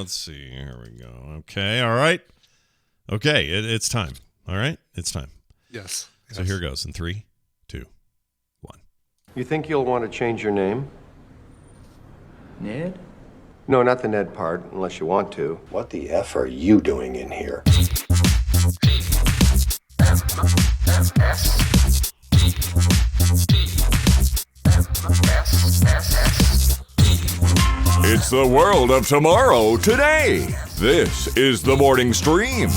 let's see. Here we go. Okay, all right. Okay, it's time. All right, it's time. Yes. So here goes in 3, 2, 1. You think you'll want to change your name? Ned? No, not the Ned part, unless you want to. What the F are you doing in here? It's the world of tomorrow today. This is the morning stream.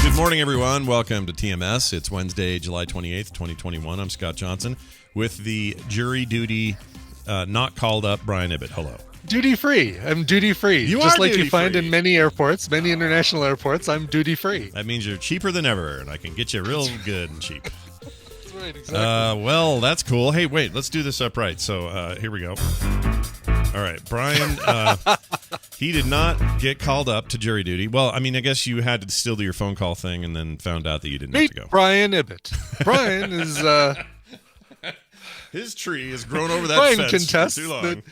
Good morning, everyone. Welcome to TMS. It's Wednesday, July 28th, 2021. I'm Scott Johnson with the jury duty not called up Brian Ibbott. Hello. Duty free. I'm duty free. You Just are like duty you find free. in many airports, many international airports, I'm duty free. That means you're cheaper than ever, and I can get you real good and cheap. That's right, exactly. Well, that's cool. Hey, wait, let's do this upright. So here we go. All right, Brian, he did not get called up to jury duty. Well, I mean, I guess you had to still do your phone call thing and then found out that you didn't have Meet to go. Brian Ibbott. Brian is... His tree has grown over that Brian fence contests for too long. that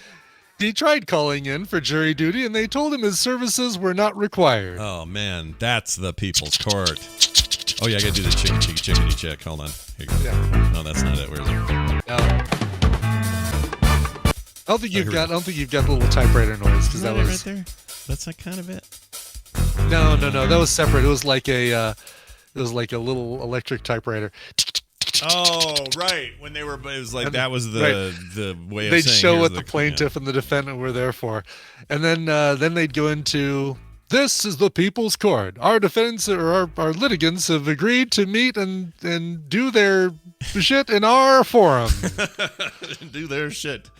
he tried calling in for jury duty, and they told him his services were not required. Oh, man, that's the people's court. Oh, yeah, I got to do the chickadee check. Hold on. Here you go. Yeah. No, that's not it. Where is it? No. I don't think you've got the little typewriter noise because that was right there. That's like kind of it. No, that was separate. It was like a little electric typewriter. Oh, right. When they were, it was like that was the way of They'd saying. show here's what the plaintiff and the defendant were there for, and then they'd go into, this is the people's court. Our defendants or our litigants have agreed to meet and do their shit in our forum. do their shit.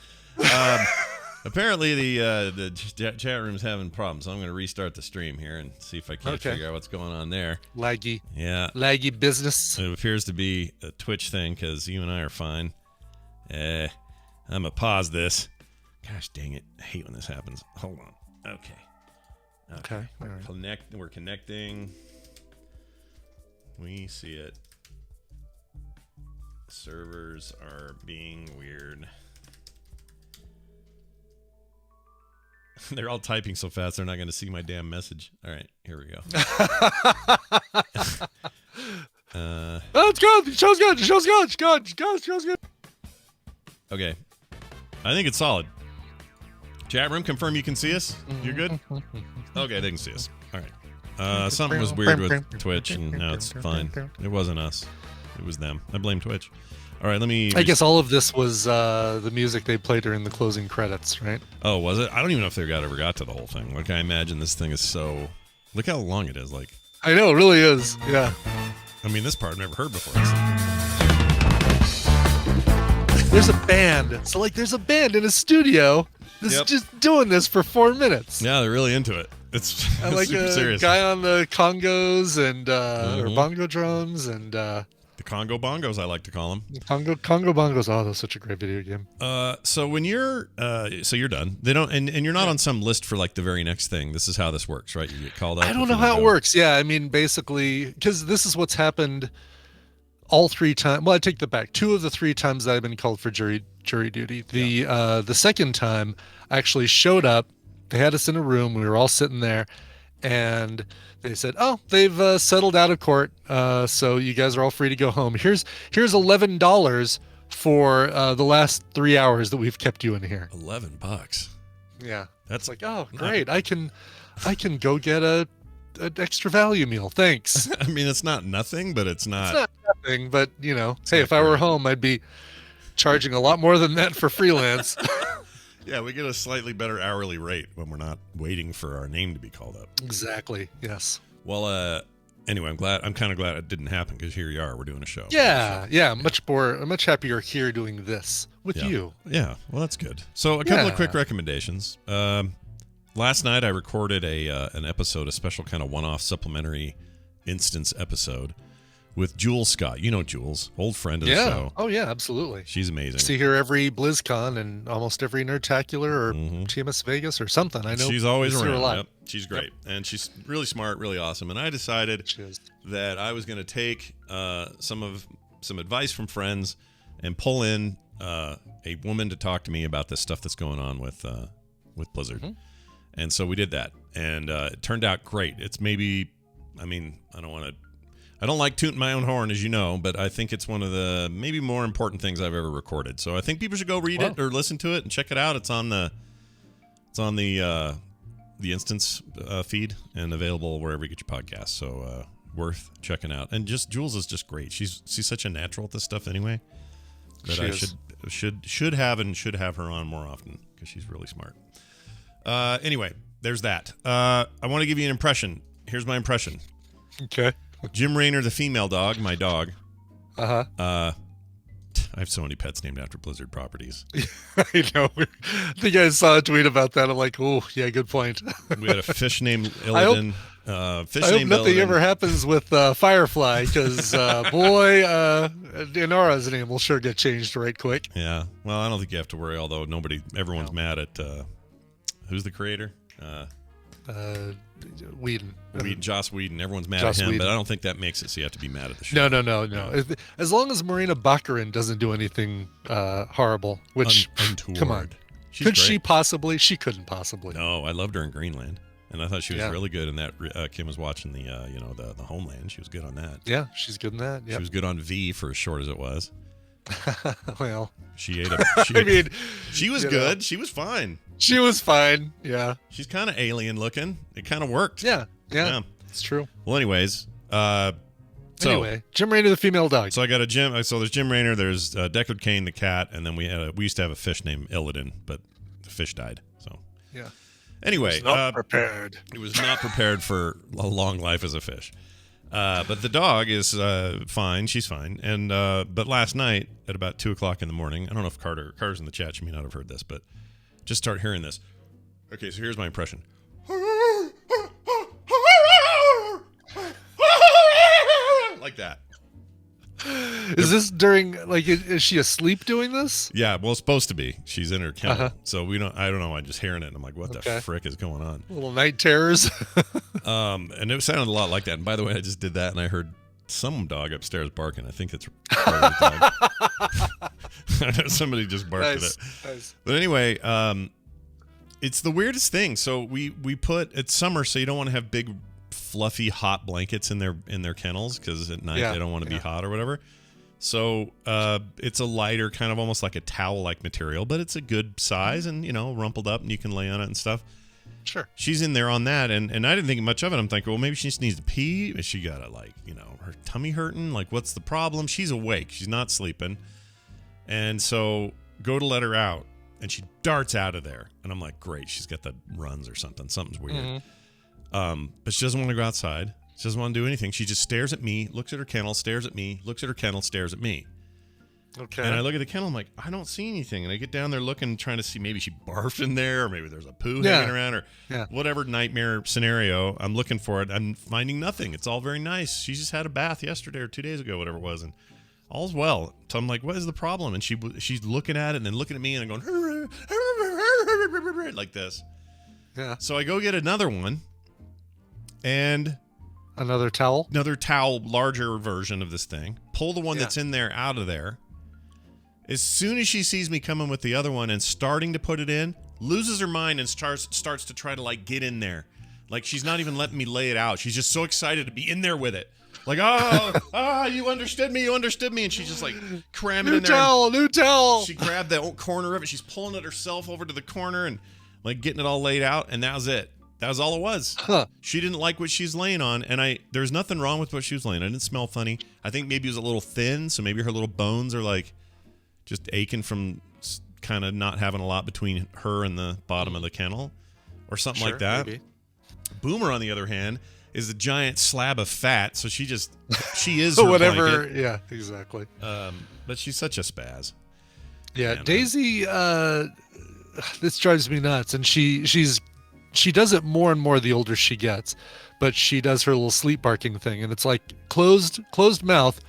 Apparently the chat room's having problems, so I'm going to restart the stream here and see if I can't figure out what's going on there. Laggy business. It appears to be a Twitch thing because you and I are fine. I'm going to pause this. Gosh dang it. I hate when this happens. Hold on. Okay. All right. We're connecting. We see it. Servers are being weird. They're all typing so fast they're not going to see my damn message. All right, here we go. Let's go. The show's good. Show's good. Okay. I think it's solid. Chat room, confirm you can see us? You're good? Okay, they can see us. All right. Something was weird with Twitch, and now it's fine. It wasn't us. It was them. I blame Twitch. All right, I guess all of this was the music they played during the closing credits, right? Oh, was it? I don't even know if they ever got to the whole thing. Like, I imagine this thing is so... Look how long it is. Like, I know, it really is. Yeah. I mean, this part I've never heard before. There's a band. So, there's a band in a studio that's just doing this for 4 minutes. Yeah, they're really into it. It's like super a serious. guy on the congos and or bongo drums and... the Congo Bongos, I like to call them. Congo Bongos. Oh, that's such a great video game. So when you're, so you're done. They don't, and you're not on some list for like the very next thing. This is how this works, right? You get called up. I don't know how it works. Yeah, I mean, basically, because this is what's happened all 3 times. Well, I take that back. 2 of the 3 times that I've been called for jury duty. The second time, I actually showed up. They had us in a room. We were all sitting there, and they said, "Oh, they've settled out of court, so you guys are all free to go home. Here's $11 for the last 3 hours that we've kept you in here." $11. Yeah, that's like, oh, great! I can go get an extra value meal. Thanks. I mean, it's not nothing, but it's not nothing. But hey, if I were home, I'd be charging a lot more than that for freelance. Yeah, we get a slightly better hourly rate when we're not waiting for our name to be called up. Exactly. Yes. Well, anyway, I'm kind of glad it didn't happen because here you are. We're doing a show. Yeah. Much happier here doing this with you. Yeah. Well, that's good. So a couple of quick recommendations. Last night I recorded an episode, a special kind of one-off supplementary instance episode with Jules Scott. You know Jules, old friend of the show. Oh, yeah, absolutely. She's amazing. See her every BlizzCon and almost every Nerdtacular or TMS Vegas or something. I know she's always around. Yep. She's great. Yep. And she's really smart, really awesome. And I decided that I was going to take some advice from friends and pull in a a woman to talk to me about this stuff that's going on with Blizzard. Mm-hmm. And so we did that, and it turned out great. It's maybe, I don't like tooting my own horn, as you know, but I think it's one of the maybe more important things I've ever recorded. So I think people should go read it or listen to it and check it out. It's on the instance feed and available wherever you get your podcasts. So worth checking out. And just Jules is just great. She's such a natural at this stuff anyway that I should have her on more often because she's really smart. Anyway, there's that. I want to give you an impression. Here's my impression. Okay. Jim Raynor, the female dog, my dog. Uh-huh. I have so many pets named after Blizzard properties. I know. I think I saw a tweet about that. I'm like, oh, yeah, good point. We had a fish named Illidan. I hope nothing ever happens with Firefly, because, boy, Inara's name will sure get changed right quick. Yeah. Well, I don't think you have to worry, although everyone's mad at, who's the creator? Whedon. Joss Whedon. Everyone's mad at him, but I don't think that makes it so you have to be mad at the show. No. As long as Marina Baccarin doesn't do anything horrible, which, come on. Could she possibly? She couldn't possibly. No, I loved her in Greenland. And I thought she was really good in that. Kim was watching the Homeland. She was good on that. Yeah, she's good in that. Yep. She was good on V for as short as it was. Well, she ate she was good. She was fine. She was fine. Yeah. She's kind of alien looking. It kind of worked. Yeah. It's true. Well, anyways, anyway, Jim Raynor, the female dog. So I got a Jim. So there's Jim Raynor. There's Deckard Cain, the cat, and then we used to have a fish named Illidan, but the fish died. So yeah. Anyway, it was not prepared. It was not prepared for a long life as a fish. But the dog is fine. She's fine. And but last night at about 2:00 in the morning, I don't know if Carter's in the chat. She may not have heard this, but just start hearing this. Okay, so here's my impression. Like that. Is this during, is she asleep doing this? Yeah, well, it's supposed to be. She's in her kennel. So I don't know. I'm just hearing it and I'm like, what the frick is going on? Little night terrors. And it sounded a lot like that. And by the way, I just did that and I heard some dog upstairs barking. I think it's Carter's dog. Somebody just barked at it. Nice. But anyway, it's the weirdest thing. So we put, it's summer, so you don't want to have big fluffy hot blankets in their kennels because at night they don't want to be hot or whatever. So it's a lighter, kind of almost like a towel-like material, but it's a good size and rumpled up and you can lay on it and stuff. Sure. She's in there on that, and I didn't think much of it. I'm thinking, well, maybe she just needs to pee. Is she got her tummy hurting? Like, what's the problem? She's awake. She's not sleeping. And so go to let her out, and she darts out of there. And I'm like, great, she's got the runs or something. Something's weird. Mm-hmm. But she doesn't want to go outside. She doesn't want to do anything. She just stares at me, looks at her kennel, stares at me, looks at her kennel, stares at me. Okay. And I look at the kennel, I'm like, I don't see anything. And I get down there looking, trying to see maybe she barfed in there, or maybe there's a poo hanging around, or whatever nightmare scenario. I'm looking for it. I'm finding nothing. It's all very nice. She just had a bath yesterday or 2 days ago, whatever it was, and all's well. So I'm like, what is the problem? And she's looking at it and then looking at me and I'm going like this. Yeah. So I go get another one and another towel, larger version of this thing. Pull the one that's in there out of there. As soon as she sees me coming with the other one and starting to put it in, loses her mind and starts to try to get in there. Like she's not even letting me lay it out. She's just so excited to be in there with it. Like, you understood me. And she's just cramming in there. New towel. She grabbed the corner of it. She's pulling it herself over to the corner and getting it all laid out. And that was it. That was all it was. Huh. She didn't like what she's laying on. And there's nothing wrong with what she was laying. I didn't smell funny. I think maybe it was a little thin. So maybe her little bones are just aching from kind of not having a lot between her and the bottom of the kennel or something like that. Maybe. Boomer, on the other hand, is a giant slab of fat, so she is her whatever blanket. Yeah, exactly. But she's such a spaz. Yeah, man. Daisy, this drives me nuts, and she does it more and more the older she gets, but she does her little sleep barking thing, and it's like closed mouth.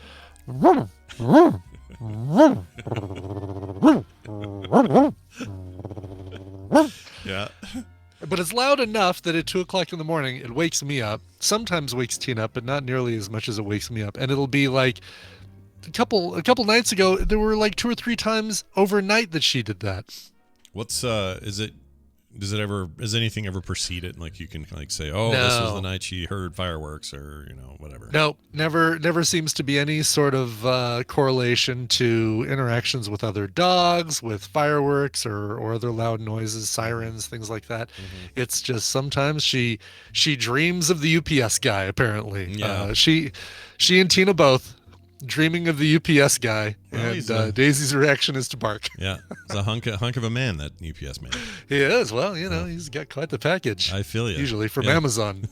Yeah. But it's loud enough that at 2:00 in the morning, it wakes me up. Sometimes wakes Tina up, but not nearly as much as it wakes me up. And it'll be a couple nights ago, there were like 2 or 3 times overnight that she did that. What's does anything ever precede it? Like you can like say, oh, this was the night she heard fireworks, or whatever. No, never seems to be any sort of correlation to interactions with other dogs, with fireworks, or other loud noises, sirens, things like that. Mm-hmm. It's just sometimes she dreams of the UPS guy. Apparently, Yeah. She and Tina both dreaming of the UPS guy, Well, and Daisy's reaction is to bark. Yeah, he's a hunk of a man, that UPS man. He is. Well, he's got quite the package. I feel you. Usually from Yeah. Amazon.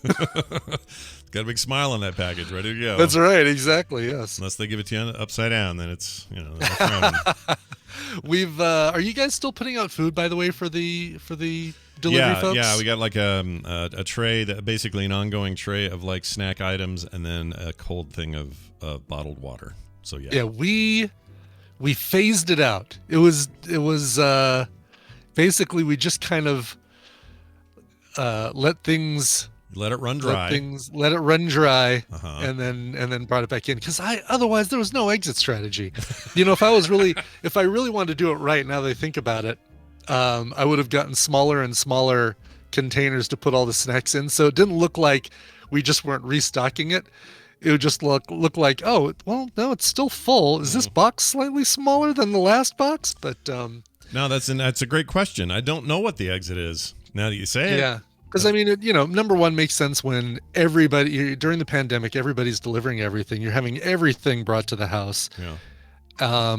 Got a big smile on that package, ready to go. That's right. Exactly. Yes. Unless they give it to you upside down, then it's they're frowning. We've. Are you guys still putting out food, by the way, for the delivery folks? Yeah, we got like a tray, that basically an ongoing tray of like snack items, and then a cold thing of bottled water. So yeah. Yeah, we phased it out. It was basically we just kind of let it run dry, and then brought it back in, because otherwise there was no exit strategy. If I really wanted to do it right, now that I think about it, I would have gotten smaller and smaller containers to put all the snacks in, so it didn't look like we just weren't restocking it. It would just look like, oh, well, no, it's still full. Is this box slightly smaller than the last box? But no, that's a great question. I don't know what the exit is now that you say it. Yeah. Because I mean, number one, makes sense when during the pandemic, everybody's delivering everything. You're having everything brought to the house. Yeah.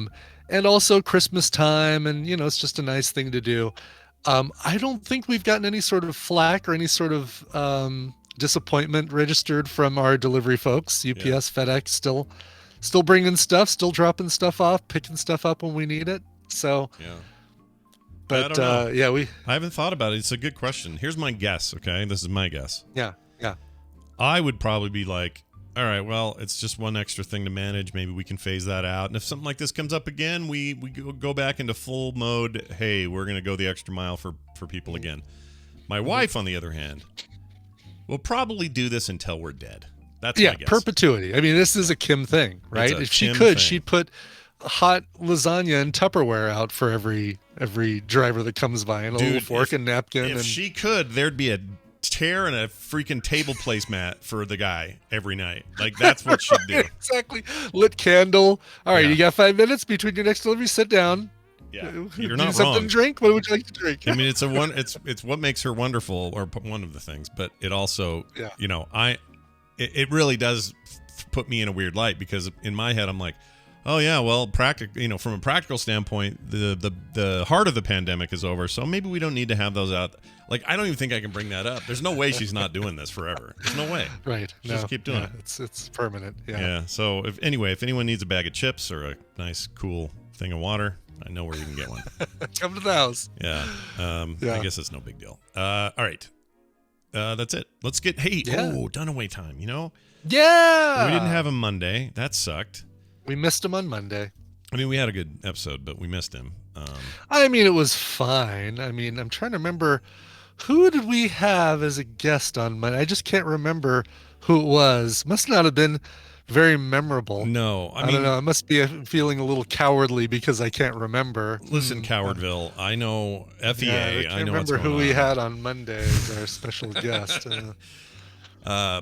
And also Christmas time, and it's just a nice thing to do. I don't think we've gotten any sort of flack or any sort of disappointment registered from our delivery folks. UPS, FedEx, still bringing stuff, still dropping stuff off, picking stuff up when we need it. So. Yeah. But I haven't thought about it. It's a good question. Here's my guess. Okay, this is my guess. Yeah. I would probably be like, all right, well, it's just one extra thing to manage. Maybe we can phase that out. And if something like this comes up again, we go back into full mode. Hey, we're gonna go the extra mile for people again. My wife, on the other hand, will probably do this until we're dead. That's my guess. Perpetuity. I mean, this is a Kim thing, right? If she could, she'd put hot lasagna and Tupperware out for every driver that comes by, and a little fork and napkin. If she could, there'd be a tear and a freaking table placemat for the guy every night. Like, that's what she'd do. Exactly. Lit candle. All right, you got 5 minutes between your next delivery. Sit down. Yeah, you're not something wrong. To drink. What would you like to drink? I mean, it's what makes her wonderful, or one of the things. But it also, it really does put me in a weird light, because in my head I'm like, oh yeah, well, from a practical standpoint, the heart of the pandemic is over, so maybe we don't need to have those out. Like, I don't even think I can bring that up. There's no way she's not doing this forever. There's no way. Right. Just keep doing it. It's permanent. Yeah. Yeah. So if anyone needs a bag of chips or a nice cool thing of water, I know where you can get one. Come to the house. Yeah. I guess it's no big deal. All right. That's it. Let's get Dunaway time. Yeah. We didn't have him Monday. That sucked. We missed him on Monday. I mean, we had a good episode, but we missed him. I mean, it was fine. I mean, I'm trying to remember, who did we have as a guest on Monday? I just can't remember who it was. Must not have been very memorable. No, I don't know. I must be feeling a little cowardly because I can't remember. Listen, Cowardville, I know FEA. Yeah, I can't remember who we had on Monday as our special guest.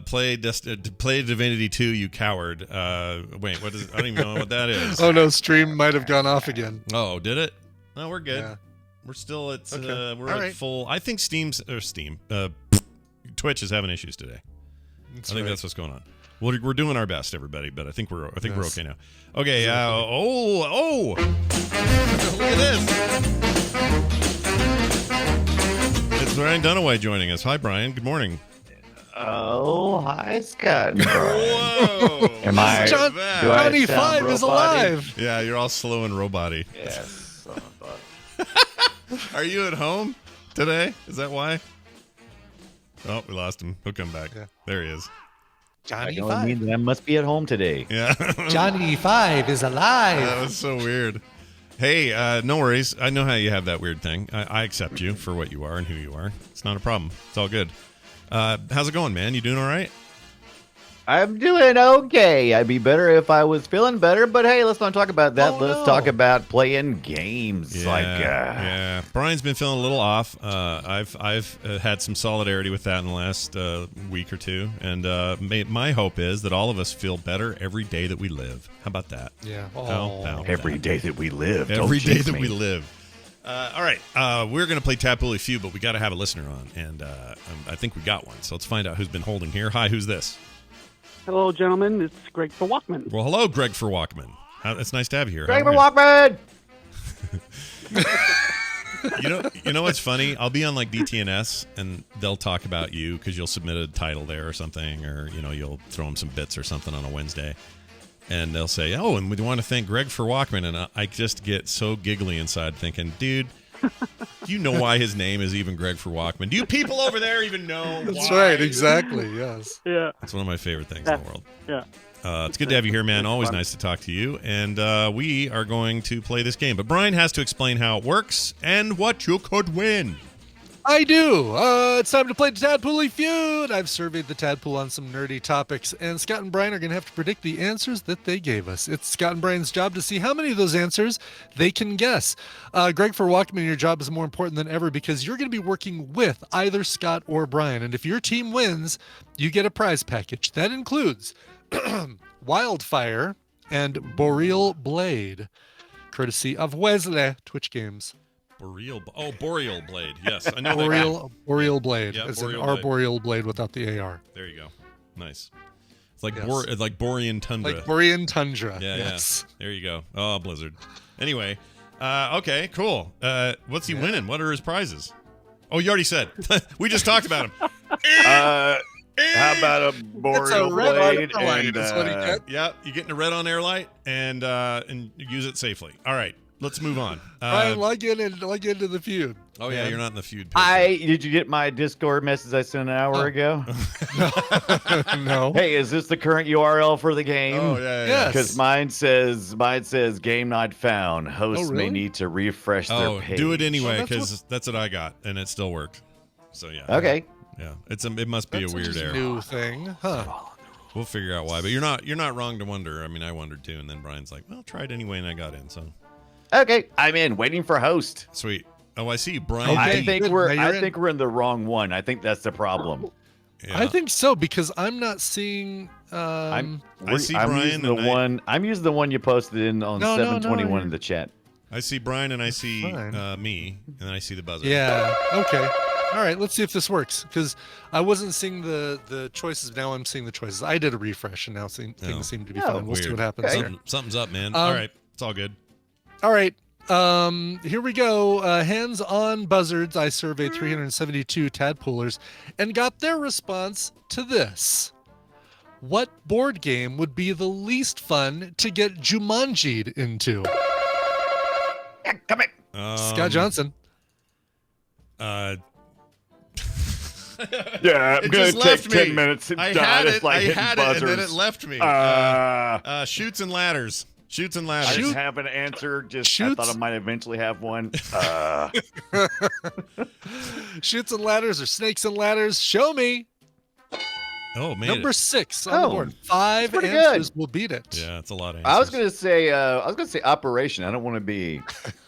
Play Divinity 2, you coward. Wait, what is? I don't even know what that is. Oh no, stream might have gone off again. Oh, did it? No, we're good. Yeah. We're still at Okay. at full. I think Twitch is having issues today. I think that's what's going on. We're doing our best, everybody, but I think we're okay now. Okay. Look at this. It's Brian Dunaway joining us. Hi, Brian. Good morning. Oh, hi, Scott. Whoa! Am I? Johnny 5 is alive. Yeah, you're all slow and robot-y. Yes. Are you at home today? Is that why? Oh, we lost him. He'll come back. Yeah. There he is. Johnny I 5. I must be at home today. Yeah. Johnny 5 is alive. That was so weird. Hey, no worries. I know how you have that weird thing. I accept you for what you are and who you are. It's not a problem. It's all good. How's it going, man? You doing all right? I'm doing okay. I'd be better if I was feeling better, but hey, let's not talk about that. Let's talk about playing games. Yeah. Brian's been feeling a little off. I've had some solidarity with that in the last week or two, and my hope is that all of us feel better every day that we live. How about that? Yeah. Every day that we live. Every day that we live. All right, we're going to play Tadpoley Feud, but we got to have a listener on, and I think we got one. So let's find out who's been holding here. Hi, who's this? Hello, gentlemen. It's Greg for Walkman. Well, hello, Greg for Walkman. It's nice to have you here. Greg for Walkman! You know what's funny? I'll be on like DTNS, and they'll talk about you because you'll submit a title there or something, or you'll throw them some bits or something on a Wednesday, and they'll say, "Oh, and we want to thank Greg for Walkman," and I just get so giggly inside, thinking, "Dude, do you know why his name is even Greg for Walkman? Do you people over there even know?" That's why? right. Exactly. Yes. Yeah. It's one of my favorite things in the world. Yeah. It's good to have you here, man. Always nice to talk to you. And we are going to play this game. But Brian has to explain how it works and what you could win. I do. It's time to play Tadpoley Feud. I've surveyed the Tadpole on some nerdy topics, and Scott and Brian are going to have to predict the answers that they gave us. It's Scott and Brian's job to see how many of those answers they can guess. Greg for Walkman, your job is more important than ever because you're going to be working with either Scott or Brian. And if your team wins, you get a prize package. That includes Wildfire and Boreal Blade, courtesy of Wesley Twitch Games. Boreal Blade. Yes, I know that. Boreal Blade. Yeah, as Boreal in our Blade. Boreal Blade without the AR. There you go. Nice. It's like Yes. it's like Borean Tundra. Like Borean Tundra. Yeah, yes. yeah. There you go. Oh, Blizzard. Anyway, okay, cool. What's he winning? What are his prizes? Oh, you already said. We just talked about him. How about a Boreal Blade? That's what he get. Yeah, you're getting a red on air light and use it safely. All right, let's move on. Brian, log into the feud. Oh yeah, you're not in the feud page. Did you get my Discord message I sent an hour ago? No. Hey, is this the current URL for the game? Oh yeah. Yes. Because mine says game not found. Hosts really? may need to refresh their page. Do it anyway that's because that's what I got and it still worked. So yeah. Okay. Yeah, it must be That's a weird just error. new thing, huh? We'll figure out why. But you're not wrong to wonder. I mean, I wondered too, and then Brian's like, "Well, try it anyway," and I got in. So Okay, I'm in. Waiting for host. sweet. Oh, I see, Brian. Okay. I think good. we're Now you're in. we're in the wrong one. I think that's the problem. Yeah. I think so because I'm not seeing. I'm see Brian I'm using the one you posted on No, 721 in the chat. I see Brian and I see fine. me, and then I see the buzzer. Yeah. Okay. All right. Let's see if this works because I wasn't seeing the choices. Now I'm seeing the choices. I did a refresh and now things seem to be fine. We'll see Weird. what happens. Okay. there. Something's up, man. All right, it's all good. All right. Here we go. Hands on buzzards. I surveyed 372 tadpoolers and got their response to this. What board game would be the least fun to get Jumanji'd into? Come in. Scott Johnson. Yeah, I'm It gonna just take left 10 me. minutes. I Done. had It's it, like I hitting had it, and then buzzers. it left me. Shoots and ladders. Shoots and I ladders. just have an answer. I Shoots. thought I might eventually have one. Shoots and ladders or snakes and ladders? Show me. Oh man. Number 6 on the board. 5 pretty answers good. will beat it. Yeah, it's a lot of I was answers. gonna say Operation. I don't want to be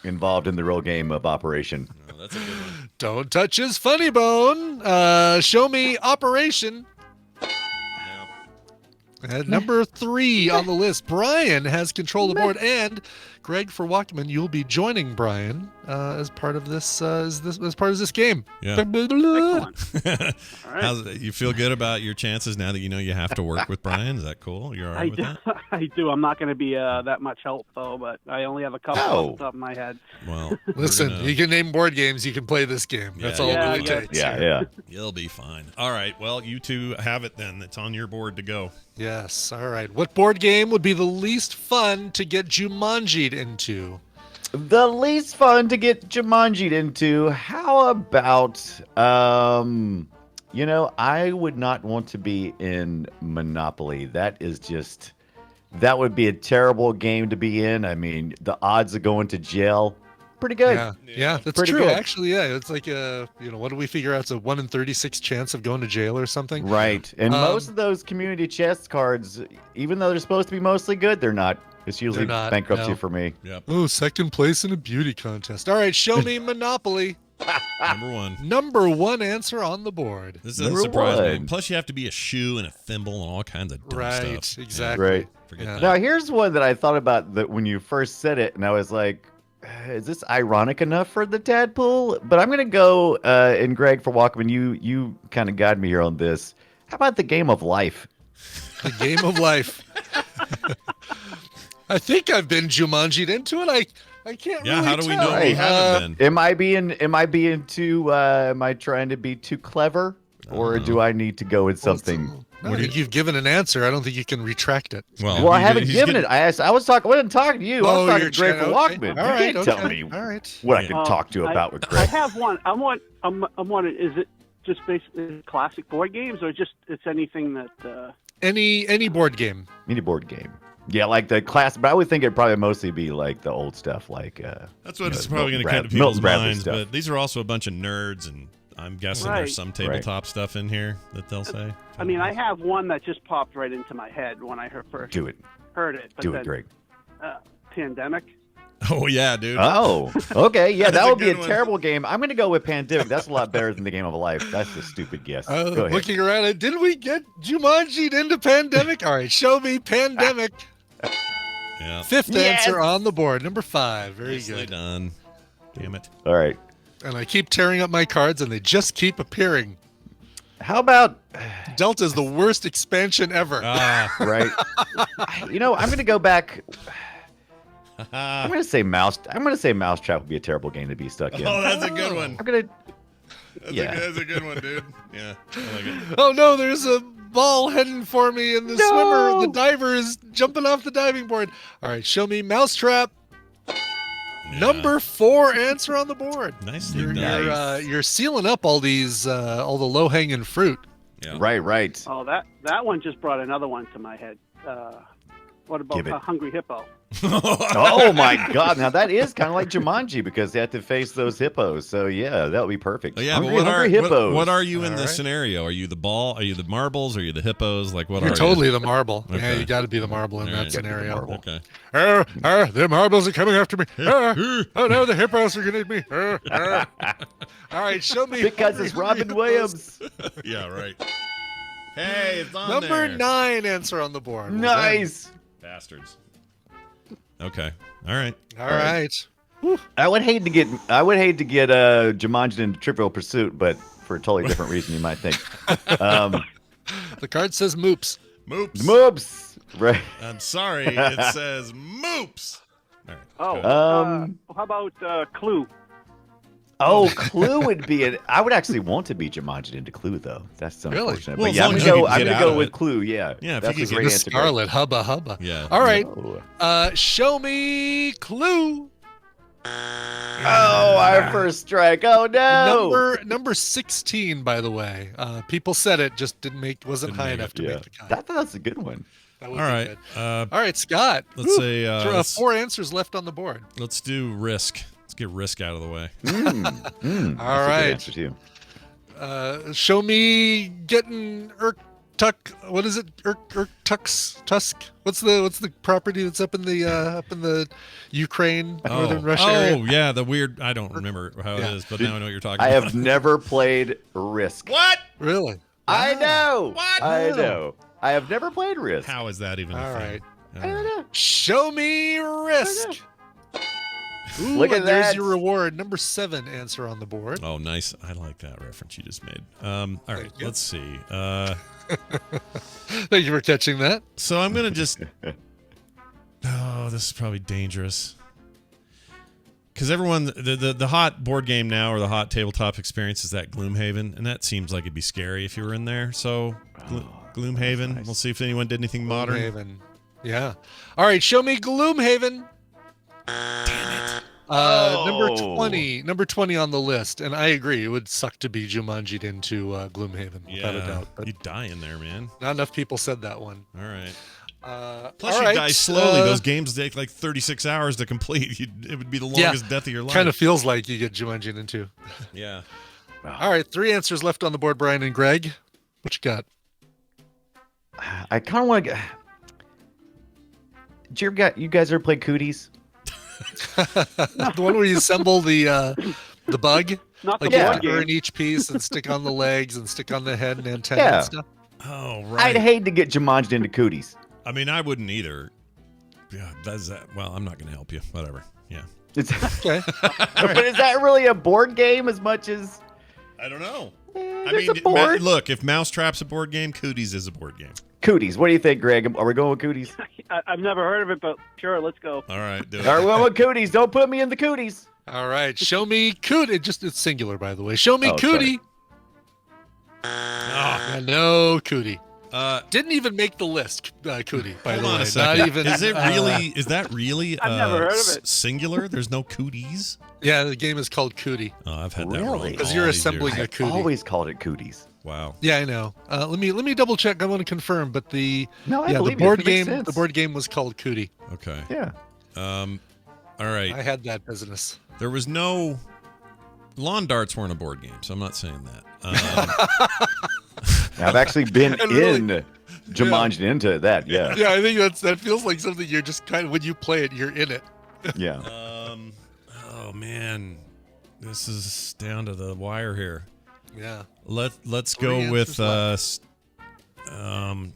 involved in the real game of Operation. Oh, that's a good one. Don't touch his funny bone. Show me Operation. Yeah. At number 3 on the list, Brian has control of the board, and Greg for Walkman, you'll be joining Brian as part of this as part of this game. Yeah. Excellent. All right. How's it, you feel good about your chances now that you know you have to work with Brian? Is that cool? You're all right with that? I do. I'm not going to be that much help, though, but I only have a couple off the top of my head. Well, Listen, you can name board games, you can play this game. That's Yeah, all yeah, it really yeah. takes. Yeah. you'll be fine. All right. Well, you two have it then. It's on your board to go. Yes. All right. What board game would be the least fun to get Jumanji'd into? The least fun to get Jumanji'd into. How about I would not want to be in Monopoly. That would be a terrible game to be in. I mean, the odds of going to jail pretty good. Yeah, that's Pretty true. good. Actually, yeah, it's like what do we figure out? It's a 1 in 36 chance of going to jail or something. Right. And most of those community chest cards, even though they're supposed to be mostly good, they're not. It's usually They're not, bankruptcy no. for me. Yep. Oh, second place in a beauty contest. All right, show me Monopoly. Number one. Number one answer on the board. This doesn't Number surprise me. one. Plus, you have to be a shoe and a thimble and all kinds of dumb Right, stuff. exactly. Right. Forget Yeah. that. Now, here's one that I thought about that when you first said it, and I was like, is this ironic enough for the tadpole? But I'm going to go, and Greg, for Walkman, you kind of guide me here on this. How about the game of life? The game of life. I think I've been Jumanji'd into it. I can't Yeah, really how do we tell. know we haven't been? Am I trying to be too clever? Or do I need to go with something? No, I think you've given an answer. I don't think you can retract it. Well, I haven't given it. I wasn't talking to you. I was talking to Greg for Walkman. All You right, can't tell me All right. what I can talk to you about with I Greg. have one. I'm wondering, is it just basically classic board games, or just it's anything that? Any board game. Mini board game. Yeah, like the class, but I would think it'd probably mostly be like the old stuff, like That's what you it's know, probably going to Milton come to people's Bradley minds. stuff. But these are also a bunch of nerds, and I'm guessing Right. there's some tabletop stuff in here that they'll say. I mean, I have one that just popped right into my head when I first Do it. heard it. But Do then, it, Greg. Pandemic. Oh yeah, dude. Oh, okay. Yeah, That's that a would be a good one. terrible game. I'm going to go with Pandemic. That's a lot better than the game of life. That's a stupid guess. Go ahead. Looking around, didn't we get Jumanji'd into Pandemic? All right, show me Pandemic. Yeah. Fifth Yes! answer on the board. Number 5. Very Nicely good. done. Damn it. All right. And I keep tearing up my cards, and they just keep appearing. How about, Delta's the worst expansion ever. Ah. right? I'm going to go back. I'm going to say Mousetrap would be a terrible game to be stuck in. Oh, that's a good one. I'm going to That's a good one, dude. Yeah, I like it. Oh no, there's a ball heading for me, and the swimmer, the diver is jumping off the diving board. All right, show me Mousetrap. Yeah. Number 4 answer on the board. Nicely You're, done. you're sealing up all these, all the low-hanging fruit. Yeah. Right. Oh, that one just brought another one to my head. What Give it. about Hungry Hippo? Oh my God! Now that is kind of like Jumanji because they have to face those hippos. So yeah, that would be perfect. Oh, yeah, Hungry, but hungry hippos. what are you in All this right. scenario? Are you the ball? Are you the marbles? Are you the hippos? Like what You're are totally the marble. Yeah, Okay. you got to be the marble in All that right. scenario. Marble. you? Okay. The marbles are coming after me. Oh no, the hippos are gonna eat me. All right, show me. Because Hungry, it's Hungry Robin Hippos. Williams. Yeah, right. Hey, it's on Number there. 9 answer on the board. Well Nice. Bastards. Okay. All right. done. All right. I would hate to get Jumanji into Trivial Pursuit, but for a totally different reason, you might think. The card says moops. Moops. Moops. Right. I'm sorry. It says moops. All right. Oh, go ahead. how about Clue? Oh, Clue would be it. I would actually want to be Jumanji into Clue though. That's Really? unfortunate. Well, But as yeah, long I'm as gonna you go. can I'm get gonna out go of with it. Clue. Yeah. Yeah, if That's you a could great The answer. Scarlet hubba hubba. Yeah. All right. Oh, Show me Clue. our first strike. Oh no. Number 16, by the way. People said it, just wasn't Didn't high make enough it. to Yeah. make the cut. I thought that's a good one. That All would be right. good. All right, Scott. Let's say let's, 4 answers left on the board. let's do Risk. Let's get Risk out of the way. All right. Answer too. Show me getting what is it? Tusk? What's the property that's up in the Ukraine, northern Russia area? Oh, yeah, the weird. I don't remember how it Yeah. is, but now I know what you're talking I about. have never played Risk. What? Really? I know. What? I know. I have never played Risk. How is that even? a All thing? right. I don't know. Show me Risk. Ooh, Look at and there's that. your reward. Number 7 answer on the board. Oh, nice. I like that reference you just made. All right, Thank you. let's see. Thank you for catching that. So I'm gonna just. Oh, this is probably dangerous. Because everyone, the hot board game now or the hot tabletop experience is that Gloomhaven, and that seems like it'd be scary if you were in there. So, Gloomhaven. nice. We'll see if anyone did anything modern. Gloomhaven. Yeah. All right, show me Gloomhaven. Number 20. Number 20 on the list, and I agree. It would suck to be Jumanji'd into Gloomhaven, without a doubt. But you die in there, man. not enough people said that one. All right. Plus, all you right, die slowly. Those games take like 36 hours to complete. It would be the longest death of your life. Kind of feels like you get Jumanji into. Yeah. All right, 3 answers left on the board, Brian and Greg. What you got? I kind of want to. You guys ever play Cooties? The one where you assemble the bug, Not the like you board have to game. burn each piece and stick on the legs and stick on the head and antenna Yeah. and stuff. Oh, right. I'd hate to get Jumanji into Cooties. I mean, I wouldn't either. Yeah, that's that. Well, I'm not going to help you. Whatever. Yeah. Okay. But is that really a board game as much as? I don't know. I There's mean, a board. look, if Mousetrap's a board game, Cooties is a board game. Cooties. What do you think, Greg? Are we going with Cooties? I've never heard of it, but sure, let's go. All right, do it. All right, we're going with Cooties. Don't put me in the Cooties. All right. Show me Cootie. It's singular, by the way. Show me Oh, Cootie. Ah, No Cootie. uh, Didn't even make the list, Cootie, by hold the on way. a second. Not even. Is it really? Is that really? I've never heard of it. Singular. There's no Cooties. Yeah, the game is called Cootie. Oh, I've had that wrong. Really? Because all you're these assembling years. a Cootie. Always called it Cooties. Wow. Yeah, I know. Let me double check. I want to confirm, but No, I the believe you. board It makes game sense. the board game was called Cootie. Okay. Yeah. All right. I had that business. There was no lawn darts weren't a board game, so I'm not saying that. I've actually been And really- in Jumanji into that. Yeah. Yeah, I think that feels like something you're just kind of when you play it, you're in it. Yeah. Oh man, this is down to the wire here. Yeah. Let's Three go with answers I'm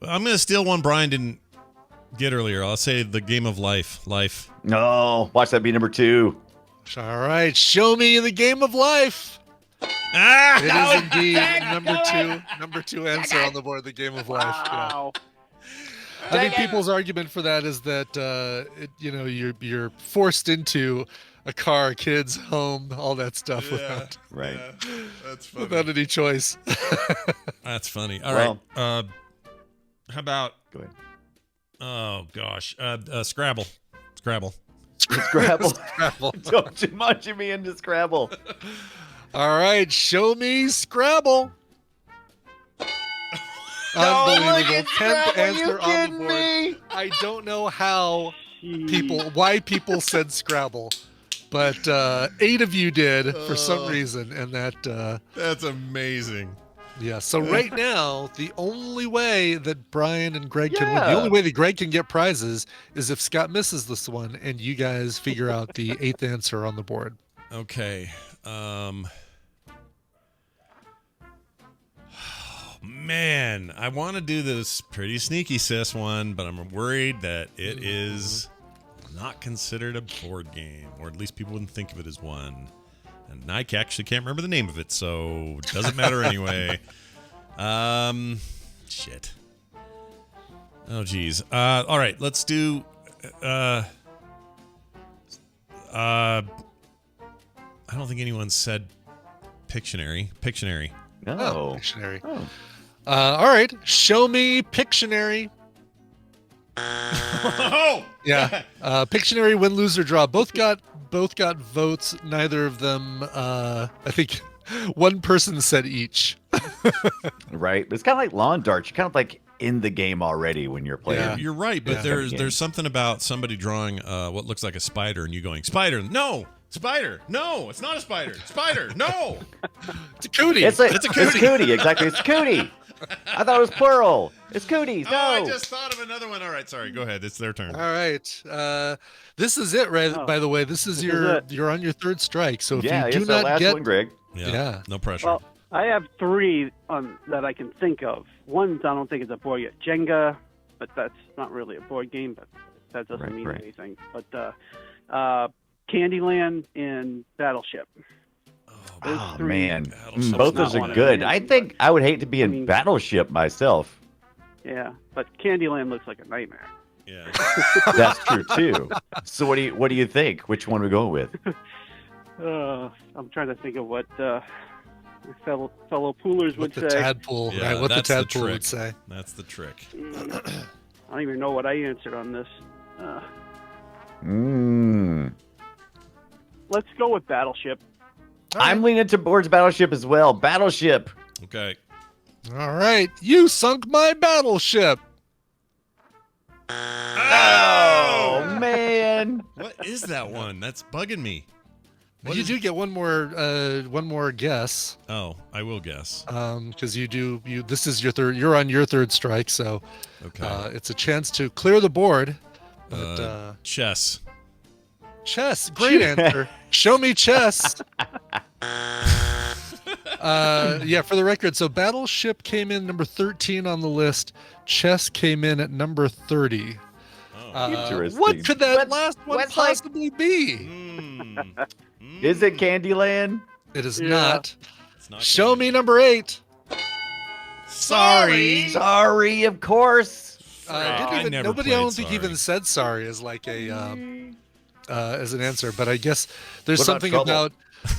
gonna steal one Brian didn't get earlier. I'll say the game of life. No. Watch that be number 2. All right, show me the game of life. Ah! It is indeed number two answer on the board, the game of life. Yeah. Wow. I think people's argument for that is that you're forced into a car, kids, home, all that stuff without Right. That's funny. without any choice. That's funny. All right. Well- How about? Go ahead. Oh gosh, Scrabble. Scrabble. Scrabble. Don't Jumanji me into Scrabble. All right, show me Scrabble. Unbelievable. 10th answer on the board. Me? I don't know how Jeez. why people said Scrabble, but 8 of you did for some reason, and That's amazing. yeah. So right now, the only way that Brian and Greg can win, Yeah. the only way that Greg can get prizes is if Scott misses this one, and you guys figure out the 8th answer on the board. Okay. Man, I want to do this pretty sneaky sis one, but I'm worried that it is not considered a board game, or at least people wouldn't think of it as one. And I actually can't remember the name of it, so it doesn't matter anyway. Shit. Oh, geez. All right, let's do. I don't think anyone said Pictionary. Pictionary. No. Pictionary. Oh. All right, show me Pictionary. Oh! Yeah, Pictionary, win, lose, or draw. Both got votes. Neither of them. I think one person said each. Right. It's kind of like lawn darts. You're kind of like in the game already when you're playing. Yeah. You're right, but Yeah. there's something about somebody drawing what looks like a spider and you going, spider, no! Spider, no! It's not a spider! Spider, no! It's a cootie. It's a cootie. Exactly. It's cootie. I thought it was plural. It's cooties. No. Oh, I just thought of another one. All right, sorry. Go ahead. It's their turn. All right. This is it, right? Oh. By the way, this is you're on your 3rd strike. So if Yeah, you do it's that not last get one, Greg. Yeah. No pressure. Well, I have 3 that I can think of. One I don't think is a board game. Jenga, but that's not really a board game, but that doesn't mean right. anything. But Candyland and Battleship. Those Oh, 3. man. Battleship's Both not those are one of good. them. I think I would hate to be in I mean- Battleship myself. Yeah, but Candyland looks like a nightmare. Yeah. That's true, too. So what do you think? Which one are we going with? I'm trying to think of what fellow poolers what would the say. tadpole, Yeah, right? What the that's the tadpole trick. would say. That's the trick. I don't even know what I answered on this. Let's go with Battleship. I'm leaning towards Battleship as well. Battleship. Okay. All right, you sunk my battleship. Oh man. What is that one? That's bugging me. You do get one more guess. Oh, I will guess. Because this is your third. You're on your third strike, so Okay. it's a chance to clear the board. But Chess. chess, great answer. Show me chess. Yeah, for the record, so Battleship came in number 13 on the list. Chess came in at number 30. Interesting. What could that What's- last one what's like- possibly be? Is it Candyland? It is Yeah. not. It's not Show Candy. me number 8. Sorry, of course. I never Nobody, I played don't think, even Sorry. said sorry as like a as an answer. But I guess there's What about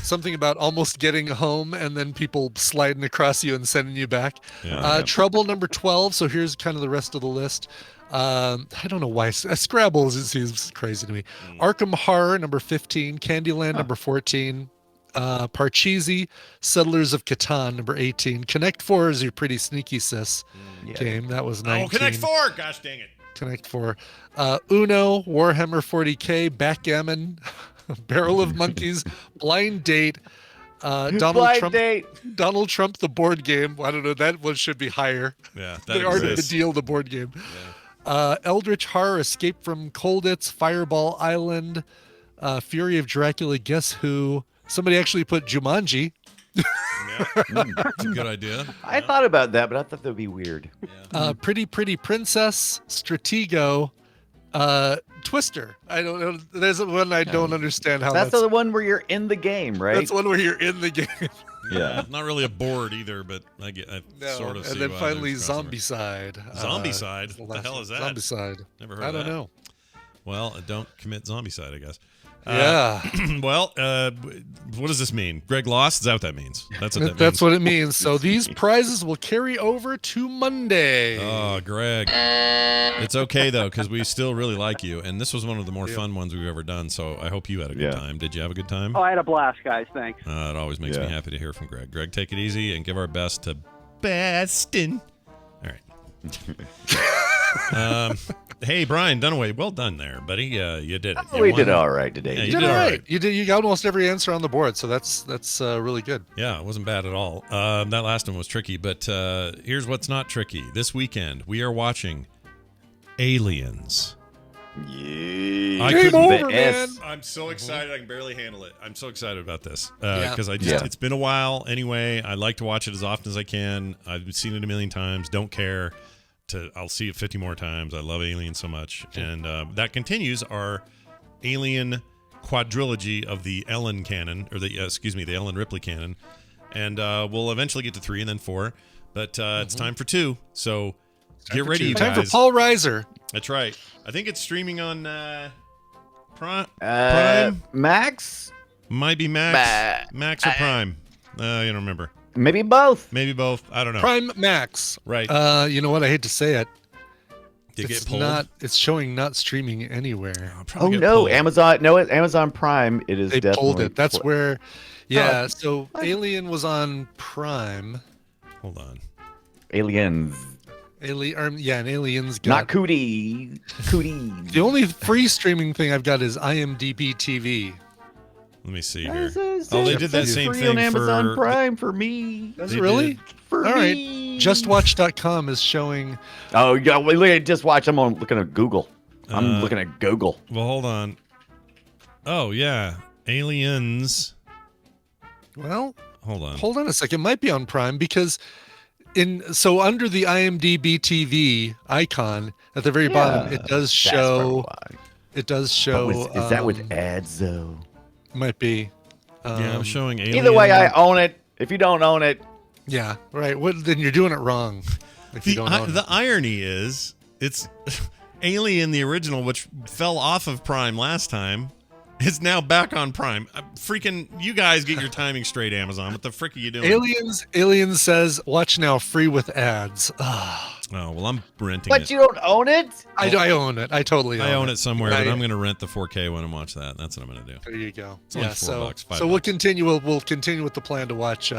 something Trouble? about almost getting home and then people sliding across you and sending you back. Yeah. Trouble number 12. So here's kind of the rest of the list. I don't know why Scrabble seems crazy to me. Arkham Horror number 15, Candyland number 14, Parcheesi, Settlers of Catan number 18. Connect 4 is your pretty sneaky sis game. That was 19. Oh, Connect 4! Gosh dang it. Connect 4. Uno, Warhammer 40K, Backgammon, Barrel of Monkeys, Blind Date, Donald Blind Trump. date. Donald Trump, the board game. I don't know. That one should be higher. Yeah, that They already exists. the deal, the board game. Eldritch Horror, Escape from Colditz, Fireball Island, Fury of Dracula, Guess Who? Somebody actually put Jumanji. Yeah. That's a good idea. I thought about that, but I thought that would be weird. Pretty Pretty Princess, Stratego, Twister. I don't know. There's one I don't understand how That's the one where you're in the game, right? that's one where you're in the game. Yeah. Not really a board either, but I sort of see and then why finally there's crossover. Zombicide. Zombicide? the What the last hell one. is that? Zombicide. Never heard I of don't that. know. Well, don't commit zombicide, I guess. Yeah. Well, what does this mean? Greg lost? Is that what that means? That's what that That's means. what it means. So these prizes will carry over to Monday. Oh, Greg. It's okay, though, because we still really like you. And this was one of the more fun ones we've ever done. So I hope you had a good time. Did you have a good time? Oh, I had a blast, guys. Thanks. It always makes me happy to hear from Greg. Greg, take it easy and give our best to Bastin. All right. Hey, Brian Dunaway, well done there, buddy. You did it. We did all right today. Yeah, You did all right. You got almost every answer on the board, so that's really good. Yeah, it wasn't bad at all. That last one was tricky, but here's what's not tricky. This weekend, we are watching Aliens. Yeah. Game over, man. I'm so excited. I can barely handle it. I'm so excited about this Yeah. because it's been a while anyway. I like to watch it as often as I can. I've seen it a million times. Don't care. I'll see it 50 more times. I love Alien so much, and that continues our Alien quadrilogy of the Ellen canon, or the Ellen Ripley canon, and we'll eventually get to 3 and then 4, but it's time for 2. So get ready, you guys. Time for Paul Reiser. That's right. I think it's streaming on Prime. Max? Might be Max. Max or Prime. You don't remember. Maybe both. Maybe both. I don't know. Prime Max. Right. You know what? I hate to say it. Did it It's get pulled? not. It's showing not streaming anywhere. I'll Oh probably get no, pulled. Amazon. No, Amazon Prime. It is They definitely. pulled it. That's where. Yeah. Oh. So Alien was on Prime. Hold on. Aliens. And Aliens got. Not Cooties. Cooties. The only free streaming thing I've got is IMDb TV. Let me see here. This Oh, they is did that free same on thing Amazon for. Prime for me. Does They it really? did. For All right. me. JustWatch.com is showing. Oh, yeah. Wait, look at Just Watch. I'm looking at Google. I'm looking at Google. Well, hold on. Oh yeah, Aliens. Well, Hold on. hold on a second. It might be on Prime because under the IMDb TV icon at the very bottom, it does show. It does show. Is that with ads though? Might be. Yeah, I'm showing Alien. Either way, I own it. If you don't own it, Yeah, right. Then you're doing it wrong. If you don't own The it. irony is, it's Alien, the original, which fell off of Prime last time, is now back on Prime. Freaking, you guys get your timing straight, Amazon. What the frick are you doing? Aliens says watch now free with ads. Ah. Oh, well, I'm renting But it. you don't own it? I own it. I totally own it. I own it somewhere, but I- I'm going to rent the 4K one and watch that. That's what I'm going to do. There you go. It's only yeah, $4, $5. so we'll continue. We'll continue with the plan to watch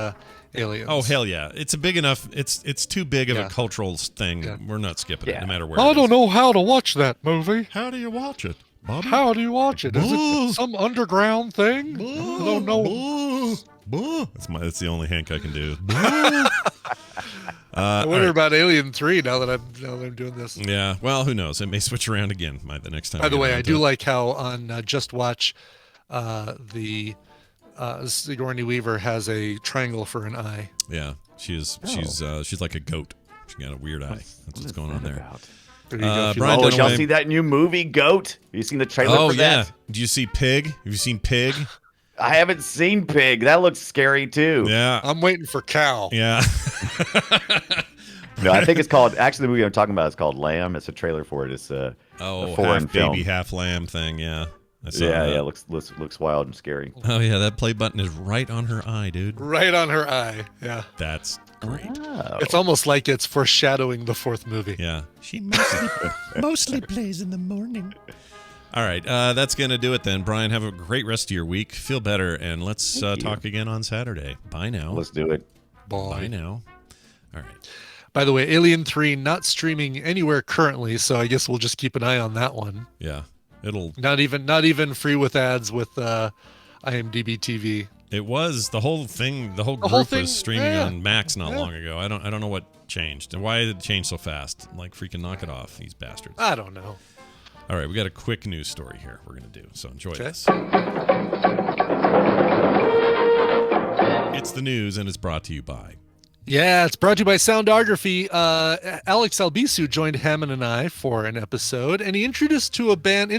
Aliens. Oh, hell yeah. It's a big enough, it's too big of Yeah. a cultural thing. Yeah. We're not skipping it, Yeah. no matter where I it don't is. know how to watch that movie. How do you watch it, Bobby? How do you watch it? Is Boo. it some underground thing? I don't know. That's the only Hank I can do. I wonder about Alien 3 now that I'm doing this. Yeah, well, who knows? It may switch around again the next time. By the we way, get I into do it. like how on Just Watch, Sigourney Weaver has a triangle for an eye. Yeah, she's like a goat. She got a weird eye. That's what's going on there. There you go. If you Brian like- Oh, did y'all Dunaway. see that new movie, Goat? Have you seen the trailer Oh for yeah. that? Do you see Pig? Have you seen Pig? I haven't seen Pig. That looks scary too. Yeah. I'm waiting for Cow. Yeah. No, I think it's called. Actually, the movie I'm talking about is called Lamb. It's a trailer for it. It's a foreign half film. baby, half lamb thing. Yeah. I saw Yeah, that. yeah. Looks wild and scary. Oh yeah, that play button is right on her eye, dude. Right on her eye. Yeah. That's great. Oh. It's almost like it's foreshadowing the fourth movie. Yeah. She mostly plays in the morning. All right, that's going to do it then. Brian, have a great rest of your week. Feel better, and let's talk again on Saturday. Bye now. Let's do it. Bye now. All right. By the way, Alien 3 not streaming anywhere currently, so I guess we'll just keep an eye on that one. Yeah. It'll. Not even free with ads with IMDb TV. It was the whole thing. The whole The group whole thing, was streaming yeah, on Max not yeah. long ago. I don't know what changed and why did it change so fast. Like freaking knock it off, these bastards. I don't know. All right, we got a quick news story here we're gonna do. So enjoy Okay. this. It's the news, and it's brought to you by. Yeah, it's brought to you by Soundography. Alex Albisu joined Hammond and I for an episode, and he introduced us to a band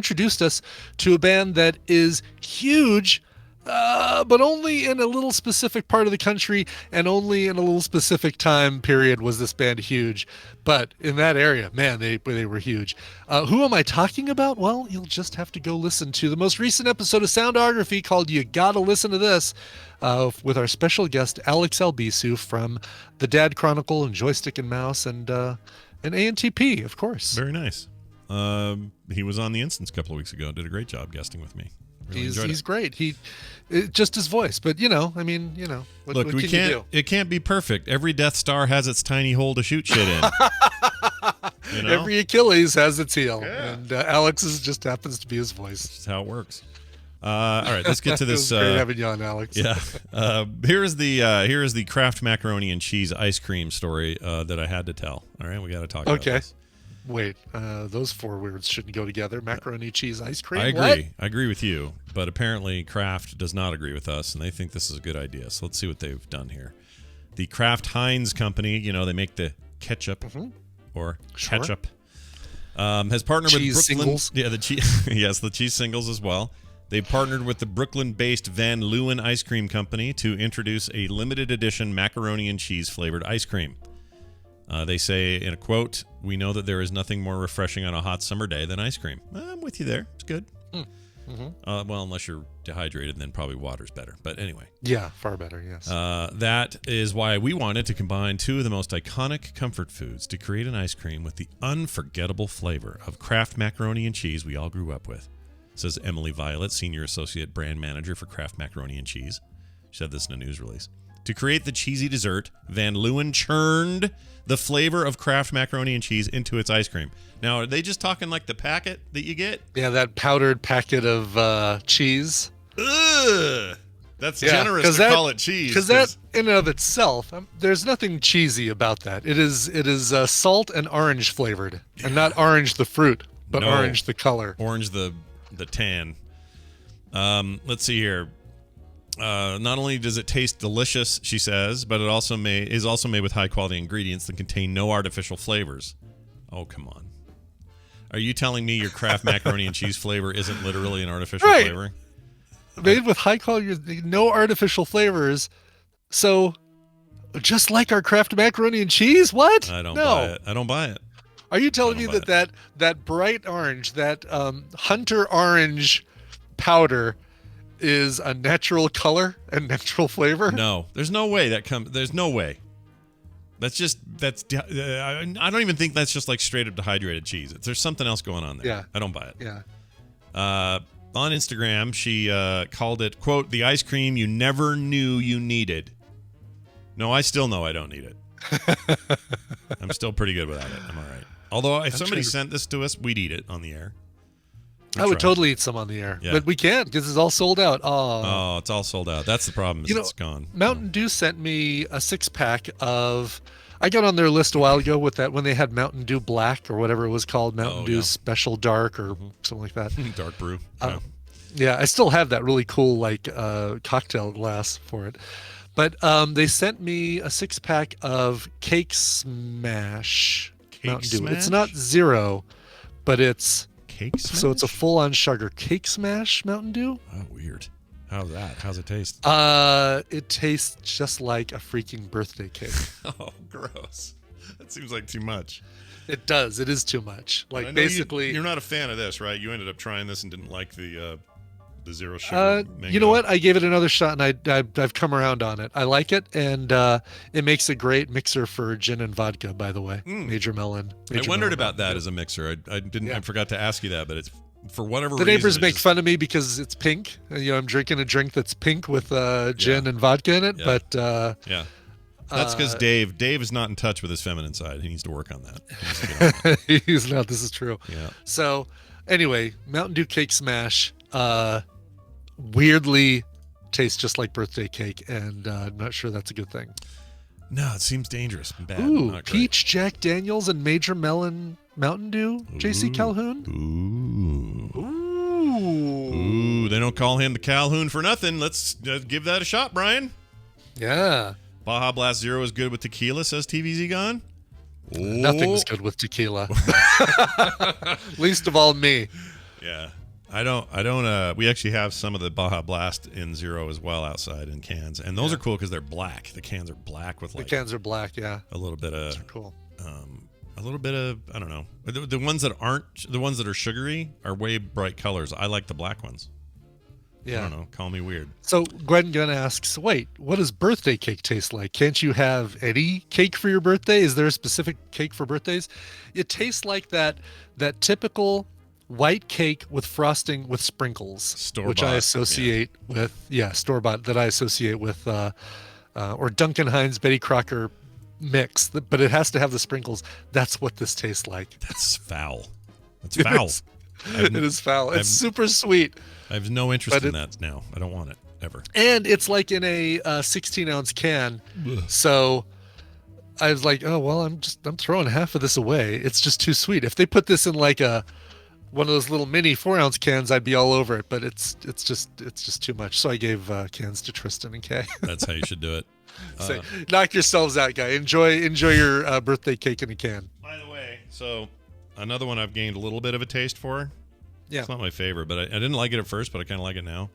that is huge, but only in a little specific part of the country, and only in a little specific time period was this band huge. But in that area, man, they were huge. Who am I talking about? Well, you'll just have to go listen to the most recent episode of Soundography called "You Gotta Listen to This," with our special guest Alex Albisu from the Dad Chronicle and Joystick and Mouse and ANTP, of course. Very nice. He was on the Instance a couple of weeks ago. Did a great job guesting with me. Really enjoyed He's it. great. Just his voice, but what Look, can we you can't. do? It can't be perfect. Every Death Star has its tiny hole to shoot shit in. You know? Every Achilles has its heel, and Alex's just happens to be his voice. That's how it works. All right, let's get to It this. was great having you on, Alex. Yeah. Here is the Kraft macaroni and cheese ice cream story that I had to tell. All right, we got to talk about Okay. this. Wait, those four words shouldn't go together. Macaroni, cheese, ice cream. I agree. What? I agree with you, but apparently Kraft does not agree with us, and they think this is a good idea. So let's see what they've done here. The Kraft Heinz company, they make the ketchup or Sure. ketchup, has partnered Cheese with Brooklyn. singles. Yeah, the cheese. Yes, the cheese singles as well. They partnered with the Brooklyn-based Van Leeuwen Ice Cream Company to introduce a limited edition macaroni and cheese flavored ice cream. They say in a quote, "We know that there is nothing more refreshing on a hot summer day than ice cream." I'm with you there. It's good. Well, unless you're dehydrated, then probably water's better. But anyway, Yeah, far better. Yes. that is why we wanted to combine two of the most iconic comfort foods to create an ice cream with the unforgettable flavor of Kraft macaroni and cheese we all grew up with, says Emily Violet, Senior Associate Brand Manager for Kraft Macaroni and Cheese. She said this in a news release. To create the cheesy dessert, Van Leeuwen churned the flavor of Kraft macaroni and cheese into its ice cream. Now, are they just talking like the packet that you get? Yeah, that powdered packet of cheese. Ugh! That's Yeah, generous 'cause to that- call it cheese. Because that, in and of itself, there's nothing cheesy about that. It is salt and orange flavored, and not orange the fruit, but No. orange the color. Orange the tan. Let's see here. Not only does it taste delicious, she says, but it also is also made with high quality ingredients that contain no artificial flavors. Oh, come on. Are you telling me your Kraft macaroni and cheese flavor isn't literally an artificial Right. flavoring? Made with high quality, no artificial flavors. So, just like our Kraft macaroni and cheese, what? I don't no. buy it. I don't buy it. Are you telling me I don't that bright orange, that hunter orange powder is a natural color and natural flavor? No, there's no way that comes. There's no way. I don't even think that's just like straight up dehydrated cheese. There's something else going on there. Yeah. I don't buy it. Yeah. On Instagram, she called it, quote, the ice cream you never knew you needed. No, I still know I don't need it. I'm still pretty good without it. I'm all right. Although if somebody sent this to us, we'd eat it on the air. I would totally eat some on the air, but we can't because it's all sold out. Oh, it's all sold out. That's the problem. It's gone. Mountain Dew sent me a 6-pack of. I got on their list a while ago with that when they had Mountain Dew Black or whatever it was called, Mountain Dew Special Dark or something like that. Dark brew. Yeah, I still have that really cool like cocktail glass for it. But they sent me a 6-pack of Cake Smash Mountain Dew. It's not zero, but it's Cake Smash? So it's a full-on sugar Cake Smash Mountain Dew. Oh, weird. How's that? How's it taste? It tastes just like a freaking birthday cake. Oh, gross. That seems like too much. It does. It is too much. Like basically, you're not a fan of this, right? You ended up trying this and didn't like the zero sugar. You know what? I gave it another shot, and I've come around on it. I like it, and it makes a great mixer for gin and vodka. By the way, Major Melon. I wondered about that as a mixer. I didn't. I forgot to ask you that, but it's for whatever reason. The neighbors make fun of me because it's pink. I'm drinking a drink that's pink with gin and vodka in it. Yeah. But that's because Dave is not in touch with his feminine side. He needs to work on that. He's not. This is true. Yeah. So anyway, Mountain Dew Cake Smash. Weirdly tastes just like birthday cake, and I'm not sure that's a good thing. No, it seems dangerous and bad. Ooh, not peach Jack Daniels and Major Melon Mountain Dew, JC Calhoun. Ooh, they don't call him the Calhoun for nothing. Let's give that a shot, Brian. Yeah. Baja Blast Zero is good with tequila, says TVZ Gone. Nothing's good with tequila. Least of all me. Yeah. I don't we actually have some of the Baja Blast in Zero as well outside in cans, and those are cool because they're black. The cans are black with like the cans are black, yeah. A little bit of cool. A little bit of, I don't know. The ones that aren't, the ones that are sugary are way bright colors. I like the black ones. Yeah. I don't know. Call me weird. So Gwen Gunn asks, wait, what does birthday cake taste like? Can't you have any cake for your birthday? Is there a specific cake for birthdays? It tastes like that typical white cake with frosting with sprinkles, Store-bought, which I associate with, store-bought that I associate with, or Duncan Hines Betty Crocker mix, but it has to have the sprinkles. That's what this tastes like. That's foul. That's foul. It is foul. It's super sweet. I have no interest in that now. I don't want it ever. And it's like in a 16-ounce can. Ugh. So I was like, oh well, I'm throwing half of this away. It's just too sweet. If they put this in like one of those little mini 4-ounce cans, I'd be all over it. But it's just too much. So I gave cans to Tristan and Kay. That's how you should do it. Say, knock yourselves out, guy. Enjoy your birthday cake in a can. By the way, so another one I've gained a little bit of a taste for. Yeah, it's not my favorite, but I didn't like it at first, but I kind of like it now.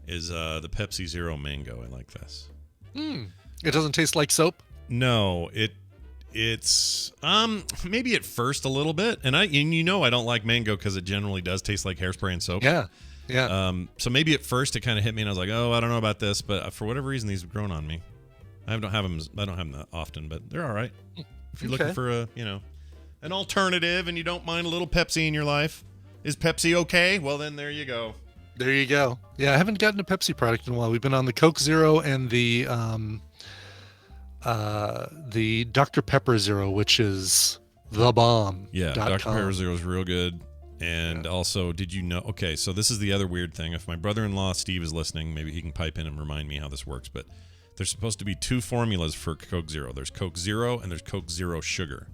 Is the Pepsi Zero Mango? I like this. It doesn't taste like soap. No, it's maybe at first a little bit, and I don't like mango because it generally does taste like hairspray and soap. Yeah. So maybe at first it kind of hit me, and I was like, oh, I don't know about this, but for whatever reason, these have grown on me. I don't have them that often, but they're all right. If you're looking for an alternative and you don't mind a little Pepsi in your life, is Pepsi okay? Well, then there you go. There you go. Yeah, I haven't gotten a Pepsi product in a while. We've been on the Coke Zero and the Dr. Pepper Zero, which is the bomb. Yeah, Dr. Pepper Zero is real good. And also, did you know? Okay, so this is the other weird thing. If my brother-in-law Steve is listening, maybe he can pipe in and remind me how this works. But there's supposed to be two formulas for Coke Zero. There's Coke Zero and there's Coke Zero Sugar,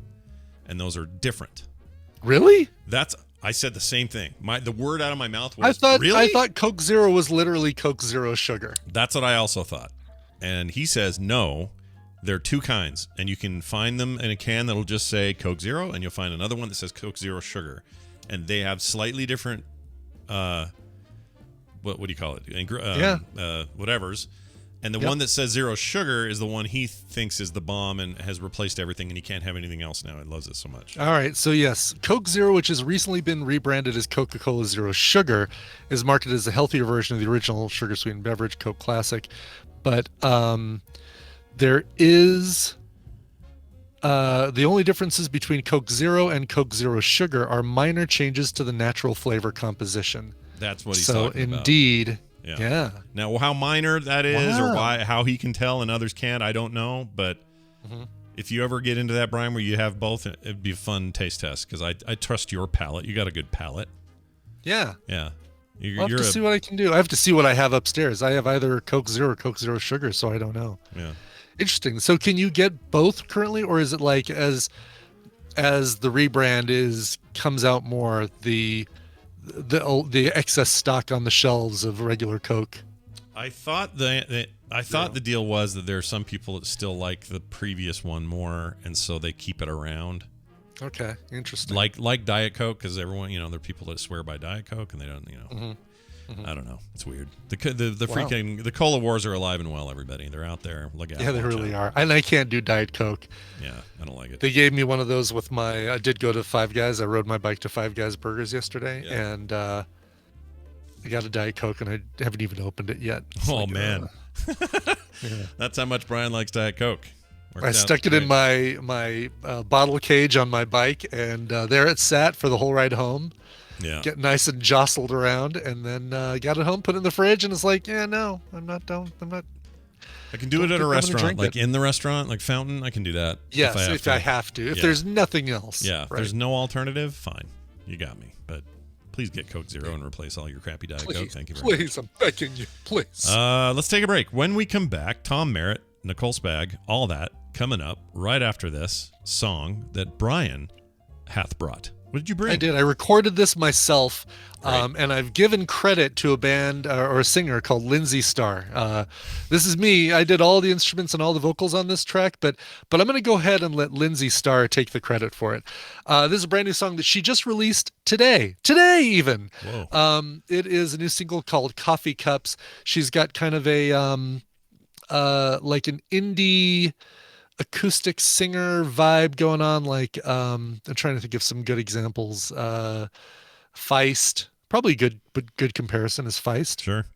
and those are different. Really? I said the same thing. The word out of my mouth was, really? I thought Coke Zero was literally Coke Zero Sugar. That's what I also thought. And he says, no, there are two kinds. And you can find them in a can that'll just say Coke Zero, and you'll find another one that says Coke Zero Sugar. And they have slightly different, what do you call it? Whatevers. And the one that says Zero Sugar is the one he thinks is the bomb and has replaced everything, and he can't have anything else now. He loves it so much. All right. So, yes, Coke Zero, which has recently been rebranded as Coca-Cola Zero Sugar, is marketed as a healthier version of the original sugar-sweetened beverage, Coke Classic. But there is The only differences between Coke Zero and Coke Zero Sugar are minor changes to the natural flavor composition. That's what he's so talking about. indeed, yeah. Now, how minor that is, or how he can tell and others can't, I don't know. But if you ever get into that, Brian, where you have both, it'd be a fun taste test because I trust your palate. You got a good palate. Yeah. Yeah. I'll have to see what I can do. I have to see what I have upstairs. I have either Coke Zero or Coke Zero Sugar, so I don't know. Yeah. Interesting. So can you get both currently, or is it like as the rebrand comes out more, the excess stock on the shelves of regular Coke? I thought the deal was that there are some people that still like the previous one more, and so they keep it around. Okay, interesting. Like Diet Coke, because everyone, there are people that swear by Diet Coke, and they don't, I don't know. It's weird. The freaking the cola wars are alive and well. Everybody, they're out there. Look at they really are. And I can't do Diet Coke. Yeah, I don't like it. They gave me one of those with my. I did go to Five Guys. I rode my bike to Five Guys Burgers yesterday, and I got a Diet Coke, and I haven't even opened it yet. It's man, that's how much Brian likes Diet Coke. I stuck it in my bottle cage on my bike, and there it sat for the whole ride home. Yeah, get nice and jostled around, and then got it home, put it in the fridge, and it's like, I'm not. I can do it at a restaurant, like in the restaurant, like Fountain. I can do that. Yes, if I have to. If there's nothing else. Yeah, if there's no alternative, fine. You got me. But please get Coke Zero and replace all your crappy Diet Coke. Thank you very much. Please, I'm begging you, please. Let's take a break. When we come back, Tom Merritt, Nicole Spag, all that coming up right after this song that Brian hath brought. What did you bring? I did. I recorded this myself, and I've given credit to a band or a singer called Lisey Star. This is me. I did all the instruments and all the vocals on this track, but I'm going to go ahead and let Lisey Star take the credit for it. This is a brand new song that she just released today even. Whoa. It is a new single called Coffee Cups. She's got kind of a like an indie acoustic singer vibe going on, like I'm trying to think of some good examples. Feist, probably good comparison is Feist. Sure.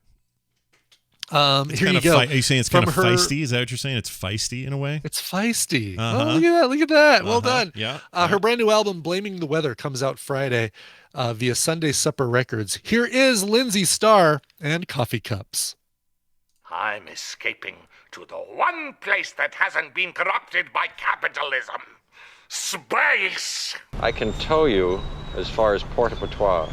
Here you go. Are you saying it's kind of feisty? Is that what you're saying? It's feisty in a way? It's feisty. Oh, look at that. Well done. Yeah. Her brand new album, Blaming the Weather, comes out Friday via Sunday Supper Records. Here is Lisey Star and Coffee Cups. I'm escaping to the one place that hasn't been corrupted by capitalism. Space! I can tow you as far as Port-au-Patois.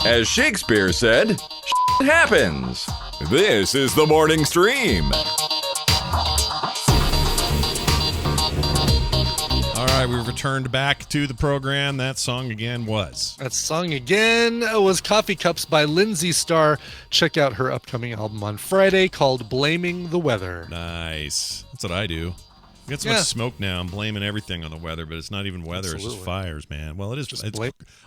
As Shakespeare said, shit happens. This is the morning stream. All right, we've returned back to the program. That song again was Coffee Cups by Lisey Star. Check out her upcoming album on Friday called Blaming the Weather. Nice. That's what I do. I got so much smoke now. I'm blaming everything on the weather, but it's not even weather. Absolutely. It's just fires, man. Well, it is.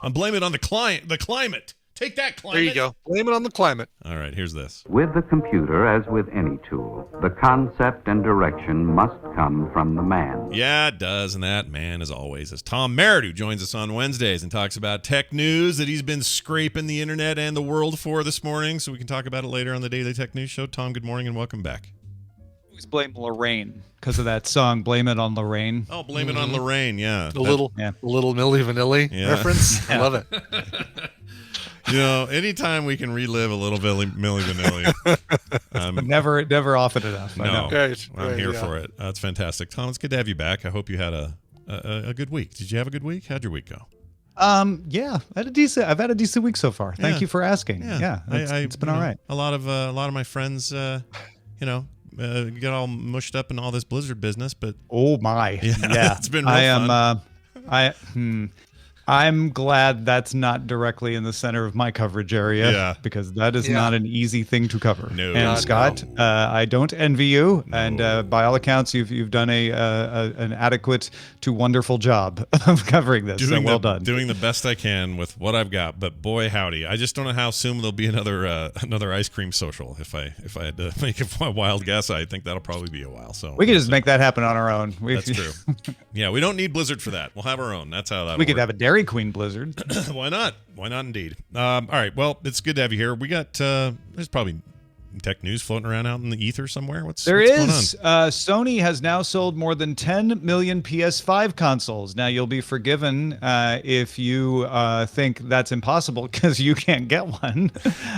I'm blaming it on the climate. Take that, climate. There you go. Blame it on the climate. All right, here's this. With the computer, as with any tool, the concept and direction must come from the man. Yeah, it does, and that man, as always, is Tom Merritt, who joins us on Wednesdays and talks about tech news that he's been scraping the internet and the world for this morning, so we can talk about it later on the Daily Tech News Show. Tom, good morning and welcome back. Always blame Lorraine because of that song, Blame It on Lorraine. Oh, blame it on Lorraine, yeah. The little Milli Vanilli reference. I love it. Anytime we can relive a little Milli Vanilli. Never often enough. No, I'm here for it. That's fantastic. Tom, it's good to have you back. I hope you had a good week. Did you have a good week? How'd your week go? Yeah, I've had a decent week so far. Thank you for asking. Yeah, it's been all right. A lot of my friends, got all mushed up in all this Blizzard business, but oh my, yeah. It's been real fun. I'm glad that's not directly in the center of my coverage area, because that is not an easy thing to cover. No, and Scott, I don't envy you, and by all accounts, you've done an adequate to wonderful job of covering this. Well done. Doing the best I can with what I've got, but boy howdy, I just don't know how soon there'll be another ice cream social. If I had to make a wild guess, I think that'll probably be a while. So we can just make that happen on our own. That's true. Yeah, we don't need Blizzard for that. We'll have our own. That's how that. We could have a dairy Dairy Queen Blizzard. Why not? Why not indeed? All right. Well, it's good to have you here. We got there's probably tech news floating around out in the ether somewhere. What's going on? Sony has now sold more than 10 million PS5 consoles. Now you'll be forgiven if you think that's impossible because you can't get one.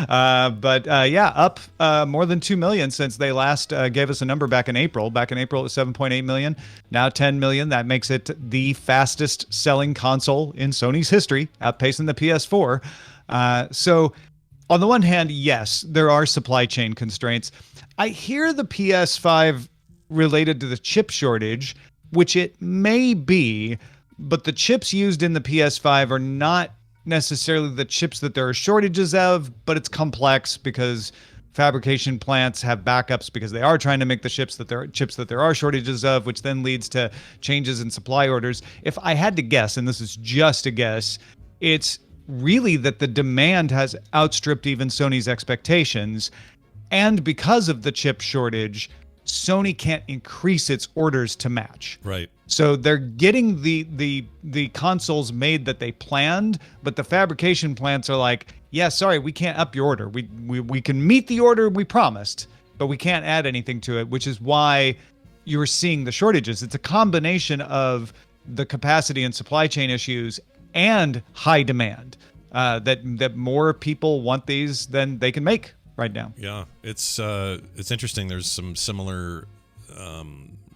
But up more than 2 million since they last gave us a number back in April. Back in April, it was 7.8 million. Now 10 million. That makes it the fastest selling console in Sony's history, outpacing the PS4. So on the one hand, yes, there are supply chain constraints. I hear the PS5 related to the chip shortage, which it may be, but the chips used in the PS5 are not necessarily the chips that there are shortages of, but it's complex because fabrication plants have backups because they are trying to make the chips that there are shortages of, which then leads to changes in supply orders. If I had to guess, and this is just a guess, it's really that the demand has outstripped even Sony's expectations. And because of the chip shortage, Sony can't increase its orders to match. Right. So they're getting the consoles made that they planned, but the fabrication plants are like, yeah, sorry, we can't up your order. We can meet the order we promised, but we can't add anything to it, which is why you're seeing the shortages. It's a combination of the capacity and supply chain issues and high demand, that more people want these than they can make right now. Yeah, it's interesting. There's some similar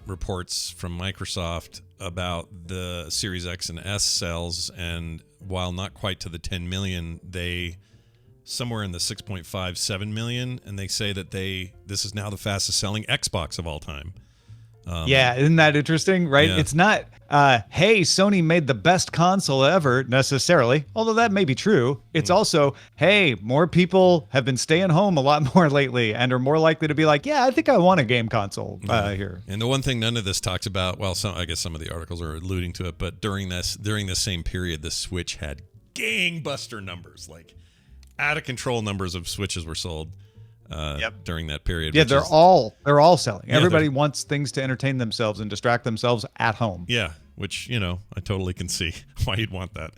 reports from Microsoft about the Series X and S sales, and while not quite to the 10 million, they somewhere in the 6.57 million, and they say that this is now the fastest selling Xbox of all time. Yeah, isn't that interesting, right? Yeah. It's not, hey, Sony made the best console ever, necessarily, although that may be true. It's also, hey, more people have been staying home a lot more lately and are more likely to be like, yeah, I think I want a game console here. And the one thing none of this talks about, well, I guess some of the articles are alluding to it, but during this same period, the Switch had gangbuster numbers, like out of control numbers of Switches were sold. During that period. Yeah, they're all selling. Yeah, everybody wants things to entertain themselves and distract themselves at home. Yeah, which, I totally can see why you'd want that.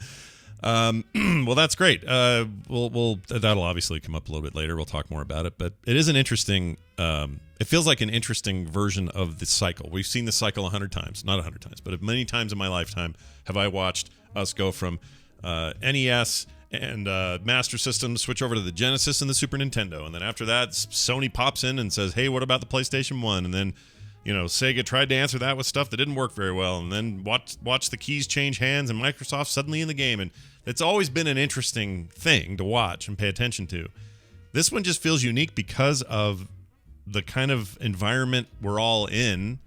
Well, that's great. That'll obviously come up a little bit later. We'll talk more about it, but it is an interesting, it feels like an interesting version of the cycle. We've seen the cycle 100 times, not 100 times, but many times in my lifetime have I watched us go from NES and Master System switch over to the Genesis and the Super Nintendo, and then after that Sony pops in and says, hey, what about the PlayStation 1? And then Sega tried to answer that with stuff that didn't work very well, and then watch the keys change hands and Microsoft suddenly in the game. And it's always been an interesting thing to watch and pay attention to. This one just feels unique because of the kind of environment we're all in,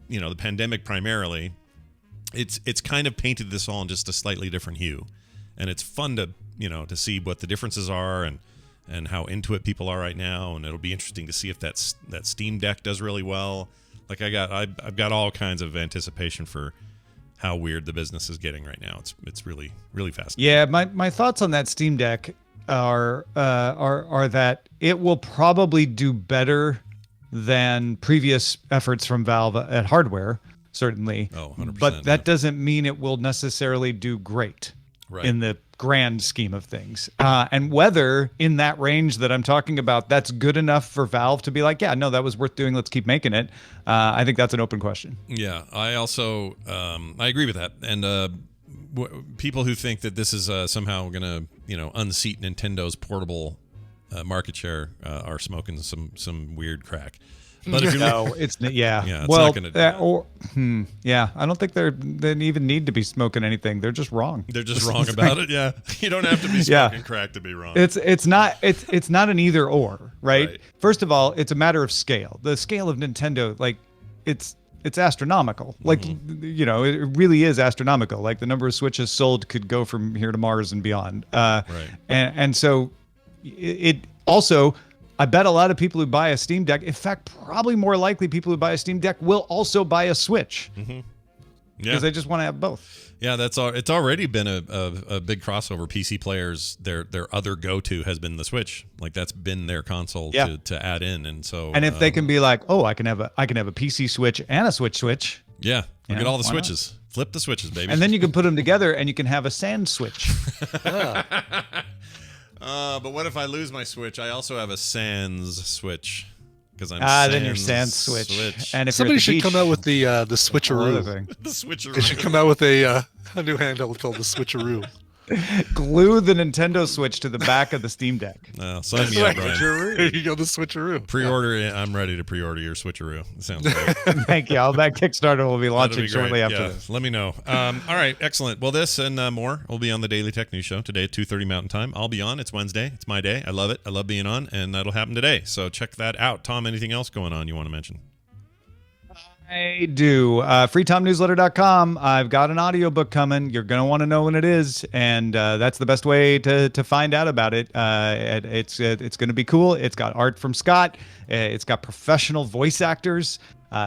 the pandemic primarily. It's kind of painted this all in just a slightly different hue. And it's fun to to see what the differences are and how into it people are right now. And it'll be interesting to see if that Steam Deck does really well. Like I've got all kinds of anticipation for how weird the business is getting right now. It's really, really fascinating. Yeah, my thoughts on that Steam Deck are that it will probably do better than previous efforts from Valve at hardware, certainly. Oh, 100%. But that doesn't mean it will necessarily do great. Right. In the grand scheme of things. And whether in that range that I'm talking about, that's good enough for Valve to be like, yeah, no, that was worth doing. Let's keep making it. I think that's an open question. Yeah, I also, I agree with that. And people who think that this is somehow going to, unseat Nintendo's portable market share are smoking some weird crack. But if it's it's well, not gonna do that. I don't think they even need to be smoking anything. They're just wrong. They're just wrong about it. Yeah, you don't have to be smoking crack to be wrong. It's not an either or, right? First of all, it's a matter of scale. The scale of Nintendo, like it's astronomical. Like it really is astronomical. Like the number of Switches sold could go from here to Mars and beyond. Right. And so it also. I bet a lot of people who buy a Steam Deck, in fact, probably more likely people who buy a Steam Deck will also buy a Switch. Mm-hmm. Because they just want to have both. Yeah, it's already been a big crossover. PC players, their other go-to has been the Switch. Like that's been their console to add in, and so. And if they can be like, oh, I can have a PC Switch and a Switch. Yeah, get all the Switches Flip the switches, baby. And then you can put them together, and you can have a sand switch. But what if I lose my switch? I also have a sans switch. Because I'm then your sand switch. And if somebody you're at the should beach, come out with the switcheroo. The switcheroo. They should come out with a new handle called the switcheroo. glue the Nintendo Switch to the back of the Steam Deck. Sign me up, Brian. There you go, the switcheroo. Pre-order. I'm ready to pre-order your switcheroo. It sounds great. Thank you. That Kickstarter will be launching shortly after this. Let me know. All right, excellent. Well, this and more will be on the Daily Tech News Show today at 2:30 Mountain Time. I'll be on. It's Wednesday. It's my day. I love it. I love being on, and that'll happen today. So check that out. Tom, anything else going on you want to mention? I do. FreeTomNewsletter.com. I've got an audiobook coming. You're going to want to know when it is, and that's the best way to find out about it. It's going to be cool. It's got art from Scott. It's got professional voice actors.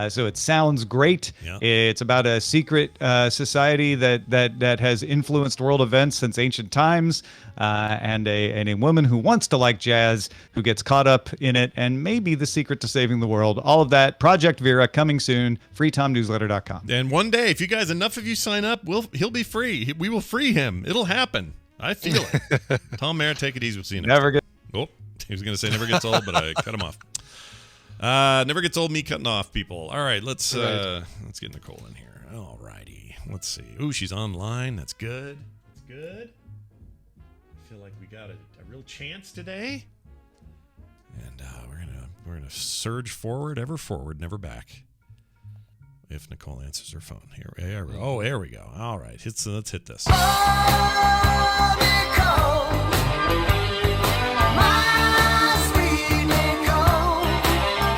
So it sounds great. Yeah. It's about a secret society that has influenced world events since ancient times, and a woman who wants to like jazz, who gets caught up in it, and maybe the secret to saving the world. All of that. Project Vera coming soon. FreeTomNewsletter.com. And one day, if you guys, enough of you sign up, he'll be free. We will free him. It'll happen. I feel it. Tom Merritt, take it easy with seeing it. Never get. Oh, he was going to say never gets old, but I cut him off. Never gets old me cutting off people. All right, let's get Nicole in here. All righty. Let's see. Ooh, she's online. That's good. That's good. I feel like we got a real chance today. And we're gonna surge forward, ever forward, never back. If Nicole answers her phone. Here we go. All right. Let's hit this.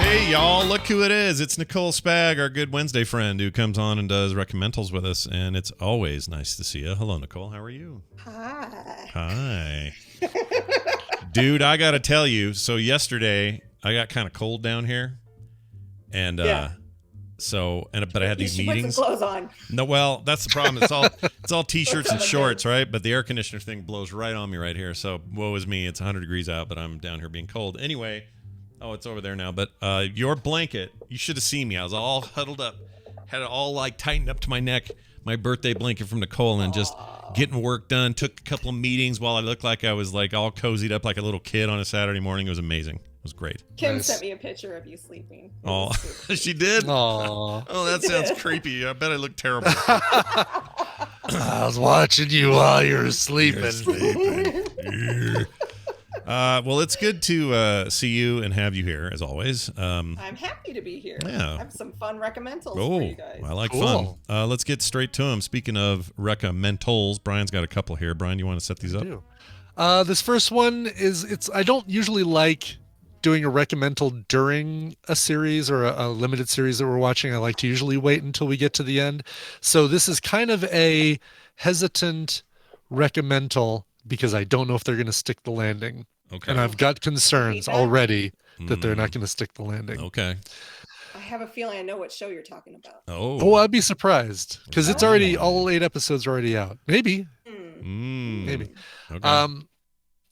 Hey, y'all, look who it is. It's Nicole Spag, our good Wednesday friend, who comes on and does Reccamentals with us, and it's always nice to see you. Hello, Nicole. How are you? Hi. Dude, I got to tell you, so yesterday, I got kind of cold down here, and but I had these meetings. Put some clothes on. No, well, that's the problem. It's all t-shirts and shorts, right? But the air conditioner thing blows right on me right here. So woe is me. It's 100 degrees out, but I'm down here being cold. Anyway, it's over there now. But your blanket, you should have seen me. I was all huddled up, had it all like tightened up to my neck. My birthday blanket from Nicole, and just getting work done. Took a couple of meetings while I looked like I was like all cozied up like a little kid on a Saturday morning. It was amazing. It was great. Kim sent me a picture of you sleeping. Oh, she did? Aww. Oh, that sounds creepy. I bet I look terrible. I was watching you while you were sleeping. Well, it's good to see you and have you here, as always. I'm happy to be here. Yeah. I have some fun Reccamentals for you guys. I like fun. Let's get straight to them. Speaking of Reccamentals, Brian's got a couple here. Brian, you want to set these up? This first one is I don't usually like doing a Reccaменtal during a series or a limited series that we're watching. I like to usually wait until we get to the end. So this is kind of a hesitant Reccaменtal because I don't know if they're going to stick the landing. Okay. And I've got concerns already that they're not going to stick the landing. Okay. I have a feeling I know what show you're talking about. Oh, I'd be surprised because it's already, all 8 episodes are already out. Maybe. Maybe. Okay.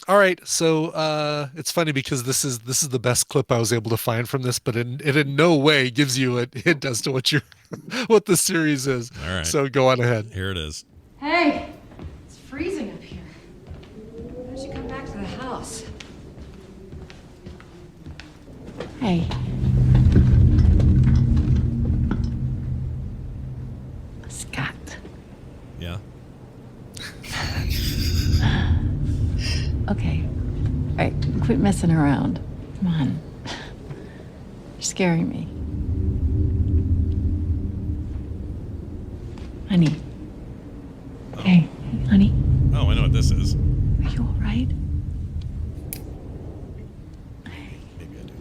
All right, so it's funny because this is the best clip I was able to find from this, but it in no way gives you a hint as to what the series is. All right. So go on ahead. Here it is. Hey, it's freezing up here. Why don't you come back to the house? Hey. Scott. Yeah. Okay. All right, quit messing around. Come on. You're scaring me. Honey. Hey, honey. Oh, I know what this is. Are you all right? Maybe I do.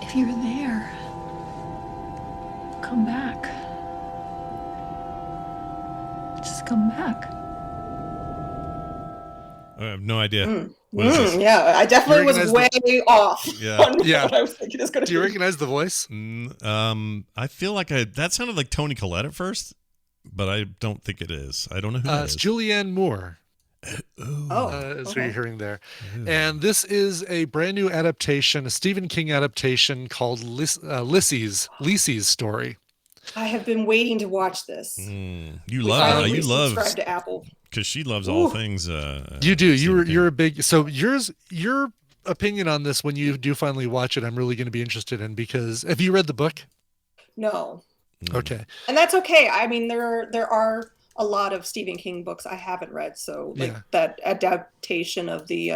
If you're there, come back. Just come back. I have no idea. What is this? Yeah, I definitely was way off. Yeah. On what I was thinking is going to be. Do you recognize the voice? I feel like that sounded like Toni Collette at first, but I don't think it is. I don't know who that It's is. Julianne Moore. Is what you're hearing there. And this is a brand new adaptation, a Stephen King adaptation called Lisey's story. I have been waiting to watch this. You love you love subscribe to Apple because she loves all things. You do. You're a big. So your opinion on this when you do finally watch it, I'm really going to be interested in, because have you read the book? No. Okay. And that's okay. I mean, there are a lot of Stephen King books I haven't read. So like that adaptation of the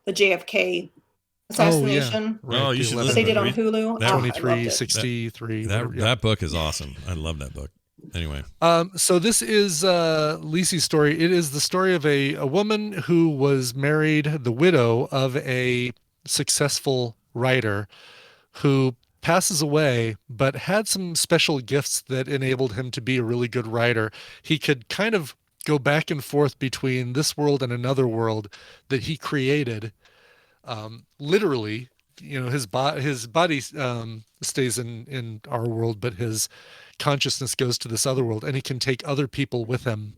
JFK assassination. Oh, you should that they did on Hulu. 2363. That book is awesome. I love that book. Anyway. So this is Lisey's story. It is the story of a woman who was married, the widow of a successful writer who passes away, but had some special gifts that enabled him to be a really good writer. He could kind of go back and forth between this world and another world that he created. Literally, his body stays in our world, but his consciousness goes to this other world, and he can take other people with him.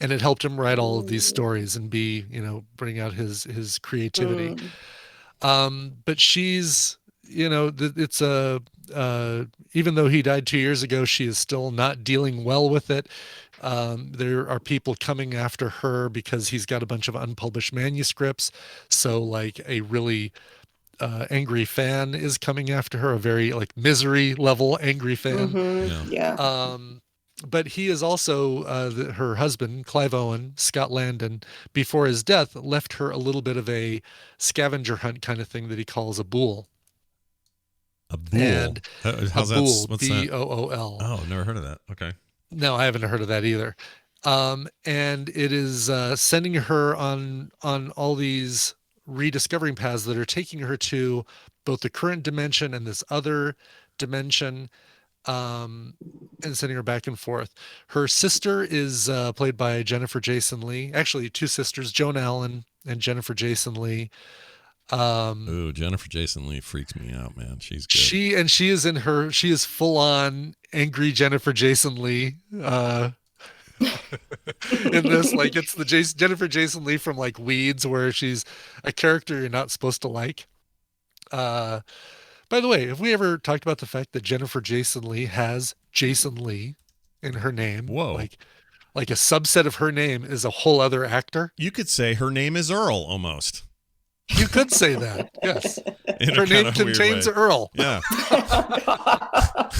And it helped him write all of these stories and bring out his creativity. But she's, it's even though he died 2 years ago, she is still not dealing well with it. There are people coming after her because he's got a bunch of unpublished manuscripts. So like a really angry fan is coming after her, a very like misery level angry fan. But he is also her husband, Clive Owen, Scott Landon, before his death, left her a little bit of a scavenger hunt kind of thing that he calls a bool. A bool? And how's a that? bool, What's that? B-O-O-L. Oh, never heard of that. Okay. No, I haven't heard of that either. And it is sending her on all these rediscovering paths that are taking her to both the current dimension and this other dimension, and sending her back and forth. Her sister is played by Jennifer Jason Leigh. Actually, two sisters, Joan Allen and Jennifer Jason Leigh. Jennifer Jason Leigh freaks me out, man. She's good. She is full on angry Jennifer Jason Leigh in this. Like, it's the Jennifer Jason Leigh from like Weeds, where she's a character you're not supposed to like. By the way, have we ever talked about the fact that Jennifer Jason Leigh has Jason Leigh in her name? Whoa. Like a subset of her name is a whole other actor. You could say her name is Earl almost. You could say that, yes. In Her name contains Earl. Yeah.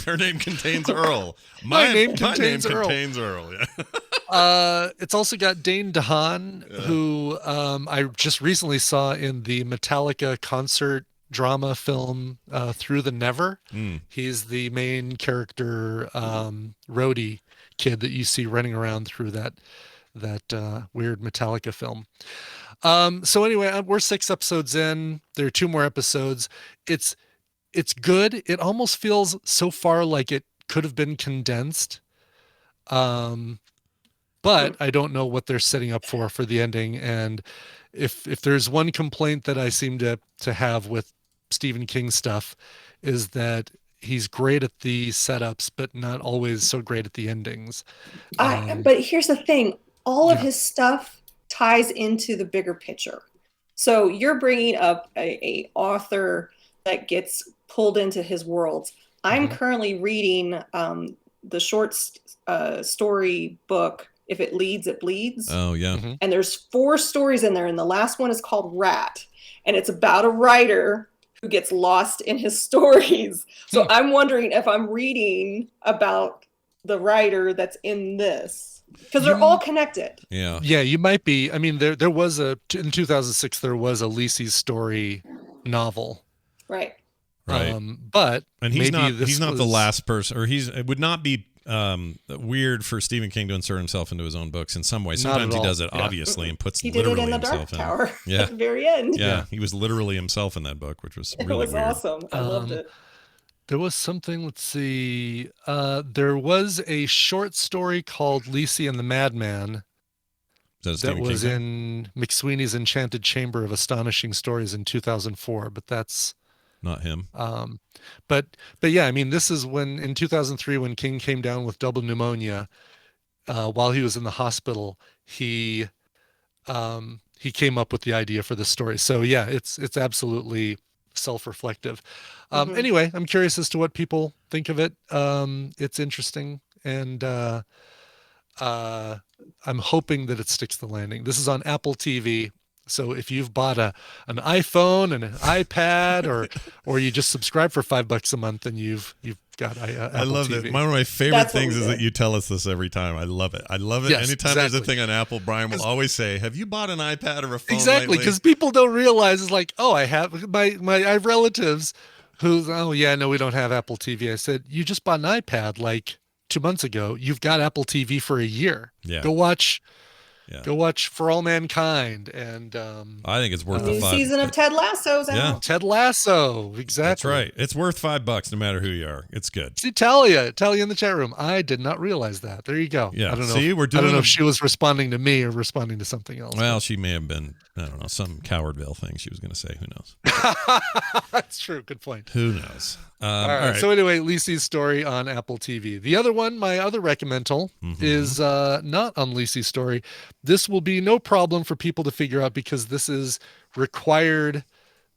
Her name contains Earl. My name contains Earl. Yeah. It's also got Dane DeHaan, who I just recently saw in the Metallica concert drama film Through the Never. He's the main character, roadie kid that you see running around through that weird Metallica film. So anyway, we're 6 episodes in. There are 2 more episodes. It's good. It almost feels so far like it could have been condensed. But I don't know what they're setting up for the ending. And if there's one complaint that I seem to have with Stephen King stuff, is that he's great at the setups, but not always so great at the endings. But here's the thing. All of his stuff ties into the bigger picture. So you're bringing up a author that gets pulled into his worlds. I'm currently reading the short story book, If It Leads, It Bleeds. Oh, yeah. And there's 4 stories in there, and the last one is called Rat. And it's about a writer who gets lost in his stories. So I'm wondering if I'm reading about the writer that's in this. Because they're all connected. Yeah. Yeah, you might be. I mean, there was in 2006, there was a Lisey's story novel. Right. But and he's maybe not the last person, or it would not be weird for Stephen King to insert himself into his own books in some way. Sometimes he does it obviously and puts literally did it in the himself Dark Tower in. Yeah. at the very end. Yeah, he was literally himself in that book, which was really it was weird. awesome. I loved it. There was something, let's see. There was a short story called Lisey and the Madman that was in McSweeney's Enchanted Chamber of Astonishing Stories in 2004, but that's not him. But yeah, I mean, this is when in 2003 when King came down with double pneumonia, while he was in the hospital, he came up with the idea for this story. So yeah, it's absolutely self-reflective. Anyway, I'm curious as to what people think of it. It's interesting, and I'm hoping that it sticks the landing. This is on Apple TV. So if you've bought an iPhone and an iPad, or you just subscribe for $5 a month, and you've got Apple I love TV. that. One of my favorite things is that you tell us this every time. I love it. I love it. Yes, Anytime there's a exactly. thing on Apple, Brian will always say, "Have you bought an iPad or a phone?" Exactly, because people don't realize it's like, oh, I have I have relatives who, oh yeah, no, we don't have Apple TV. I said, you just bought an iPad like 2 months ago. You've got Apple TV for a year. Yeah. Go watch For All Mankind, and I think it's worth the New $5. season of Ted Lasso's out. Yeah. Ted Lasso, exactly. That's right. It's worth $5 no matter who you are. It's good. See, Talia in the chat room. I did not realize that. There you go. Yeah. I don't know. See, we're I don't doing know if she was responding to me or responding to something else. Well, she may have been, I don't know, some Cowardville thing she was going to say. Who knows? That's true. Good point. Who knows? All right. So anyway, Lisey's story on Apple TV. The other one, my other Reccamental, is not on Lisey's story. This will be no problem for people to figure out because this is required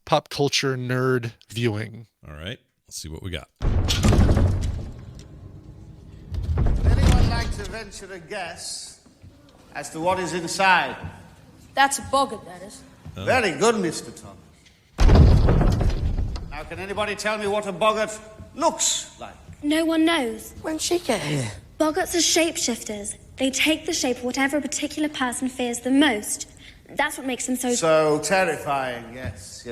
pop culture nerd viewing. All right. Let's see what we got. Anyone like to venture a guess as to what is inside? That's a boggart, that is. Very good, Mr. Thomas. Now, can anybody tell me what a boggart looks like? No one knows. When'd she get here? Boggarts are shapeshifters. They take the shape of whatever a particular person fears the most. That's what makes them So terrifying, yes.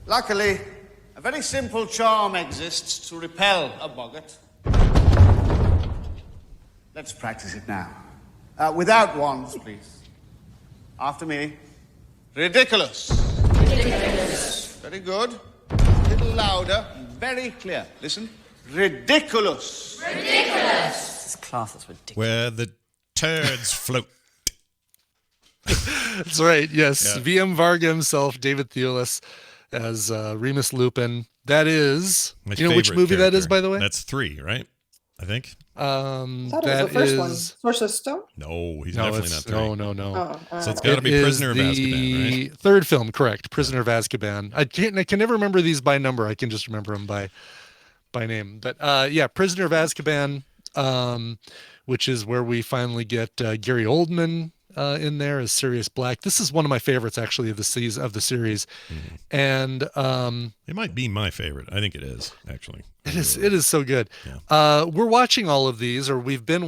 Luckily, a very simple charm exists to repel a boggart. Let's practice it now. Without wands, please. After me. Ridiculous. Ridiculous. Very good. A little louder. Very clear. Listen. Ridiculous. Ridiculous. This class is ridiculous. Where the turds float. That's right. Yes. Yeah. VM Varga himself, David Thewlis, as Remus Lupin. That is, My you know which favorite movie that is, character. by the way? That's 3, right? I think. I thought it That was the first one. is- Sorcerer's Stone? No, he's No, definitely it's- not 3. no. So it's got to be It Prisoner of is Azkaban, the right? third film, correct? Prisoner of Azkaban. I can never remember these by number. I can just remember them by name. But yeah, Prisoner of Azkaban, which is where we finally get Gary Oldman in there as Sirius Black. This is one of my favorites, actually, of the series. And It might be my favorite. I think it is, actually. it is so good. We're watching all of these, or we've been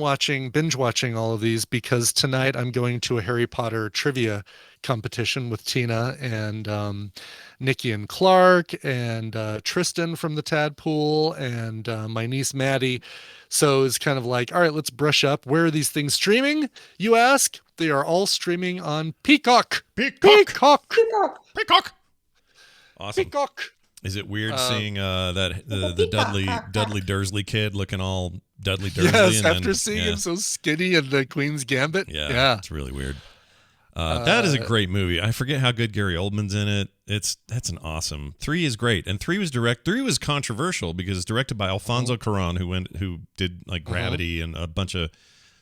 binge watching all of these, because tonight I'm going to a Harry Potter trivia competition with Tina and Nikki and Clark and Tristan from the Tadpool and my niece Maddie. So it's kind of like, all right, let's brush up. Where are these things streaming, you ask? They are all streaming on Peacock. Peacock. Awesome. Peacock. Is it weird seeing that the Dudley Dursley kid looking all Dudley Dursley? Yes, and after then, seeing him so skinny in the Queen's Gambit. Yeah, it's really weird. That is a great movie. I forget how good Gary Oldman's in it. That's an awesome. 3 is great, and 3 was controversial because it's directed by Alfonso Cuarón, who did like Gravity and a bunch of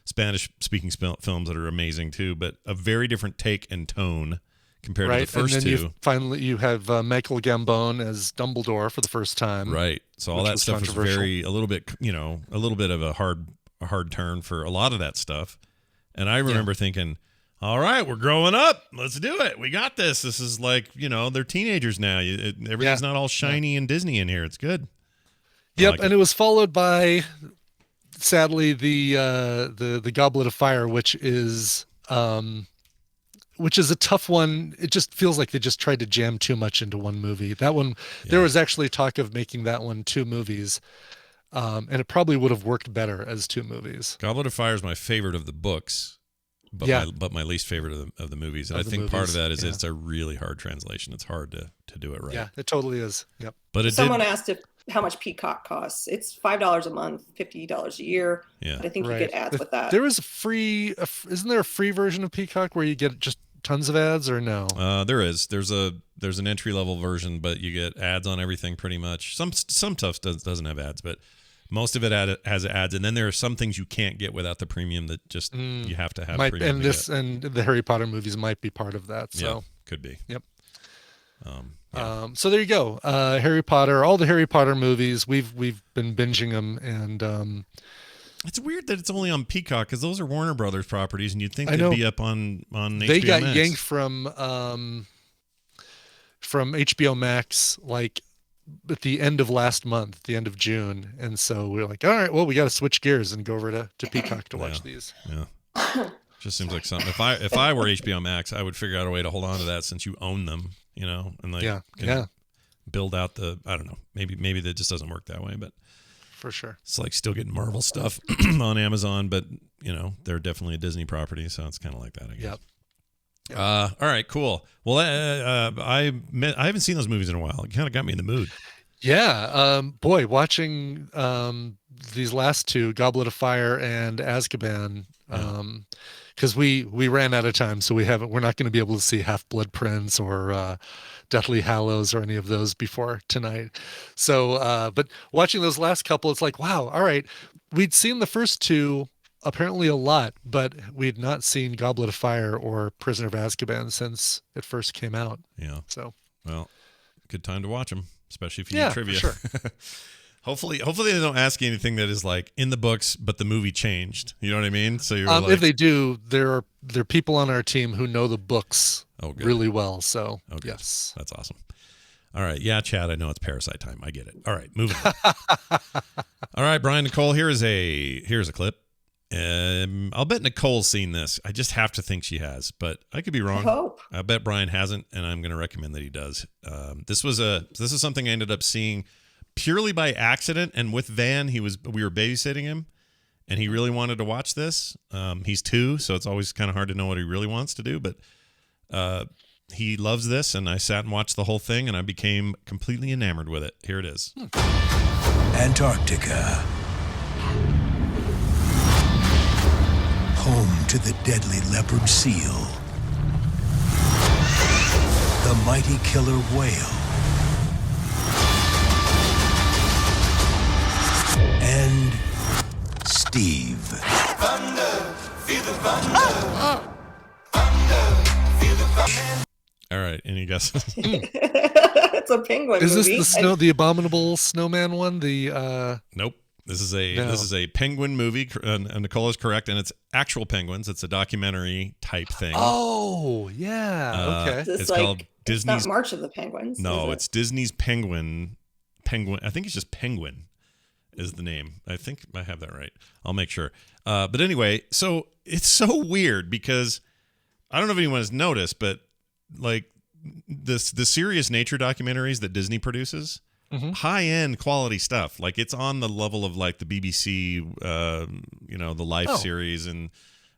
Spanish-speaking films that are amazing too, but a very different take and tone compared to the first and then two. you have Michael Gambon as Dumbledore for the first time. Right. So all that stuff was a little bit of a hard turn for a lot of that stuff. And I remember thinking, all right, we're growing up. Let's do it. We got this. This is like, they're teenagers now. Everything's not all shiny and Disney in here. It's good. Yep. And it was followed by, sadly, the Goblet of Fire, which is a tough one. It just feels like they just tried to jam too much into one movie. That one, there was actually talk of making that one 2 movies, and it probably would have worked better as 2 movies. Goblet of Fire is my favorite of the books, but my least favorite of the movies. And I think part of that is it's a really hard translation. It's hard to do it right. Yeah, it totally is. Yep. But Someone asked how much Peacock costs. It's $5 a month, $50 a year. Yeah, but I think you get ads with that. There is isn't there a free version of Peacock where you get just tons of ads or no? There is. There's an entry level version, but you get ads on everything pretty much. Some stuff doesn't have ads, but most of it has ads. And then there are some things you can't get without the premium that just you have to have. Premium and the Harry Potter movies might be part of that. So yeah, could be. Yep. So there you go. Harry Potter, all the Harry Potter movies. We've been binging them, and it's weird that it's only on Peacock because those are Warner Brothers properties, and you'd think they'd be up on HBO they got Max. yanked from HBO Max like at the end of last month, the end of June, and so we were like, all right, well, we got to switch gears and go over to Peacock to watch these. Yeah. Just seems like something. If I were HBO Max, I would figure out a way to hold on to that since you own them, and like build out the, I don't know, maybe that just doesn't work that way, but for sure, it's like still getting Marvel stuff on Amazon, but they're definitely a Disney property, so it's kind of like that, I guess. Yep. All right, cool. Well, I haven't seen those movies in a while. It kind of got me in the mood. Yeah, boy, watching these last two, Goblet of Fire and Azkaban, because we ran out of time, so we're not going to be able to see Half-Blood Prince or Deathly Hallows or any of those before tonight. So, but watching those last couple, it's like, wow, all right, we'd seen the first two apparently a lot, but we had not seen Goblet of Fire or Prisoner of Azkaban since it first came out. Yeah. So, well, good time to watch them, especially if you need trivia. For sure. Hopefully they don't ask you anything that is like in the books, but the movie changed. You know what I mean? So you're like, if they do, there are people on our team who know the books really well. So yes, that's awesome. All right, yeah, Chad, I know it's Parasite time. I get it. All right, moving on. All right, Brian, Nicole, here's a clip. I'll bet Nicole's seen this. I just have to think she has, but I could be wrong. I hope. I bet Brian hasn't, and I'm going to recommend that he does. This is something I ended up seeing purely by accident, and with Van, we were babysitting him, and he really wanted to watch this. He's 2, so it's always kind of hard to know what he really wants to do, but he loves this, and I sat and watched the whole thing, and I became completely enamored with it. Here it is. Antarctica. Home to the deadly leopard seal. The mighty killer whale. And Steve. Thunder, feel the thunder. All right, any guesses? It's a penguin Is movie. this the abominable snowman one? Nope. This is a penguin movie, and Nicole is correct, and it's actual penguins. It's a documentary type thing. Oh, yeah. Okay. It's called Disney's. It's not March of the Penguins. No, it's Disney's Penguin. I think it's just Penguin is the name. I think I have that right. I'll make sure. But anyway, so it's so weird because I don't know if anyone has noticed, but like the serious nature documentaries that Disney produces, high-end quality stuff. Like it's on the level of like the BBC, the Life series and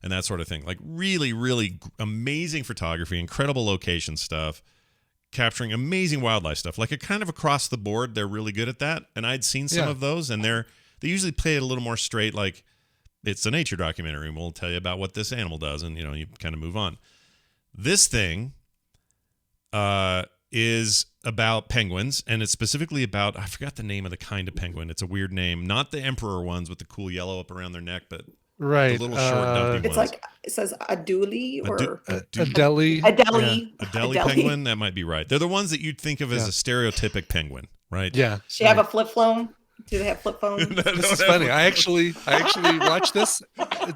that sort of thing. Like really, really amazing photography, incredible location stuff, capturing amazing wildlife stuff. Like a kind of across the board, they're really good at that. And I'd seen some of those, and they usually play it a little more straight. Like it's a nature documentary, and we'll tell you about what this animal does, and you kind of move on. This thing is about penguins, and it's specifically about, I forgot the name of the kind of penguin. It's a weird name, not the emperor ones with the cool yellow up around their neck, but the little short dumpy it's ones. like it says Aduli or Adelie. Adelie penguin. That might be right. They're the ones that you'd think of as a stereotypic penguin, right? Yeah. She have a flip phone. Do they have flip phones? This is funny. I actually watched this.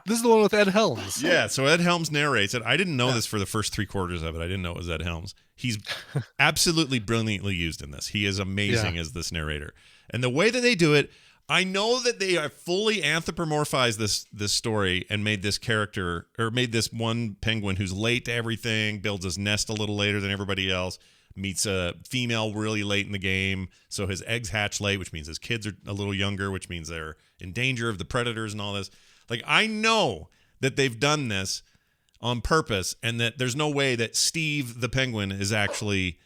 This is the one with Ed Helms. Yeah, so Ed Helms narrates it. I didn't know this for the first 3/4 of it. I didn't know it was Ed Helms. He's absolutely brilliantly used in this. He is amazing as this narrator. And the way that they do it, I know that they have fully anthropomorphized this story and made this character, or made this one penguin who's late to everything, builds his nest a little later than everybody else, meets a female really late in the game, so his eggs hatch late, which means his kids are a little younger, which means they're in danger of the predators and all this. Like, I know that they've done this on purpose, and that there's no way that Steve the penguin is actually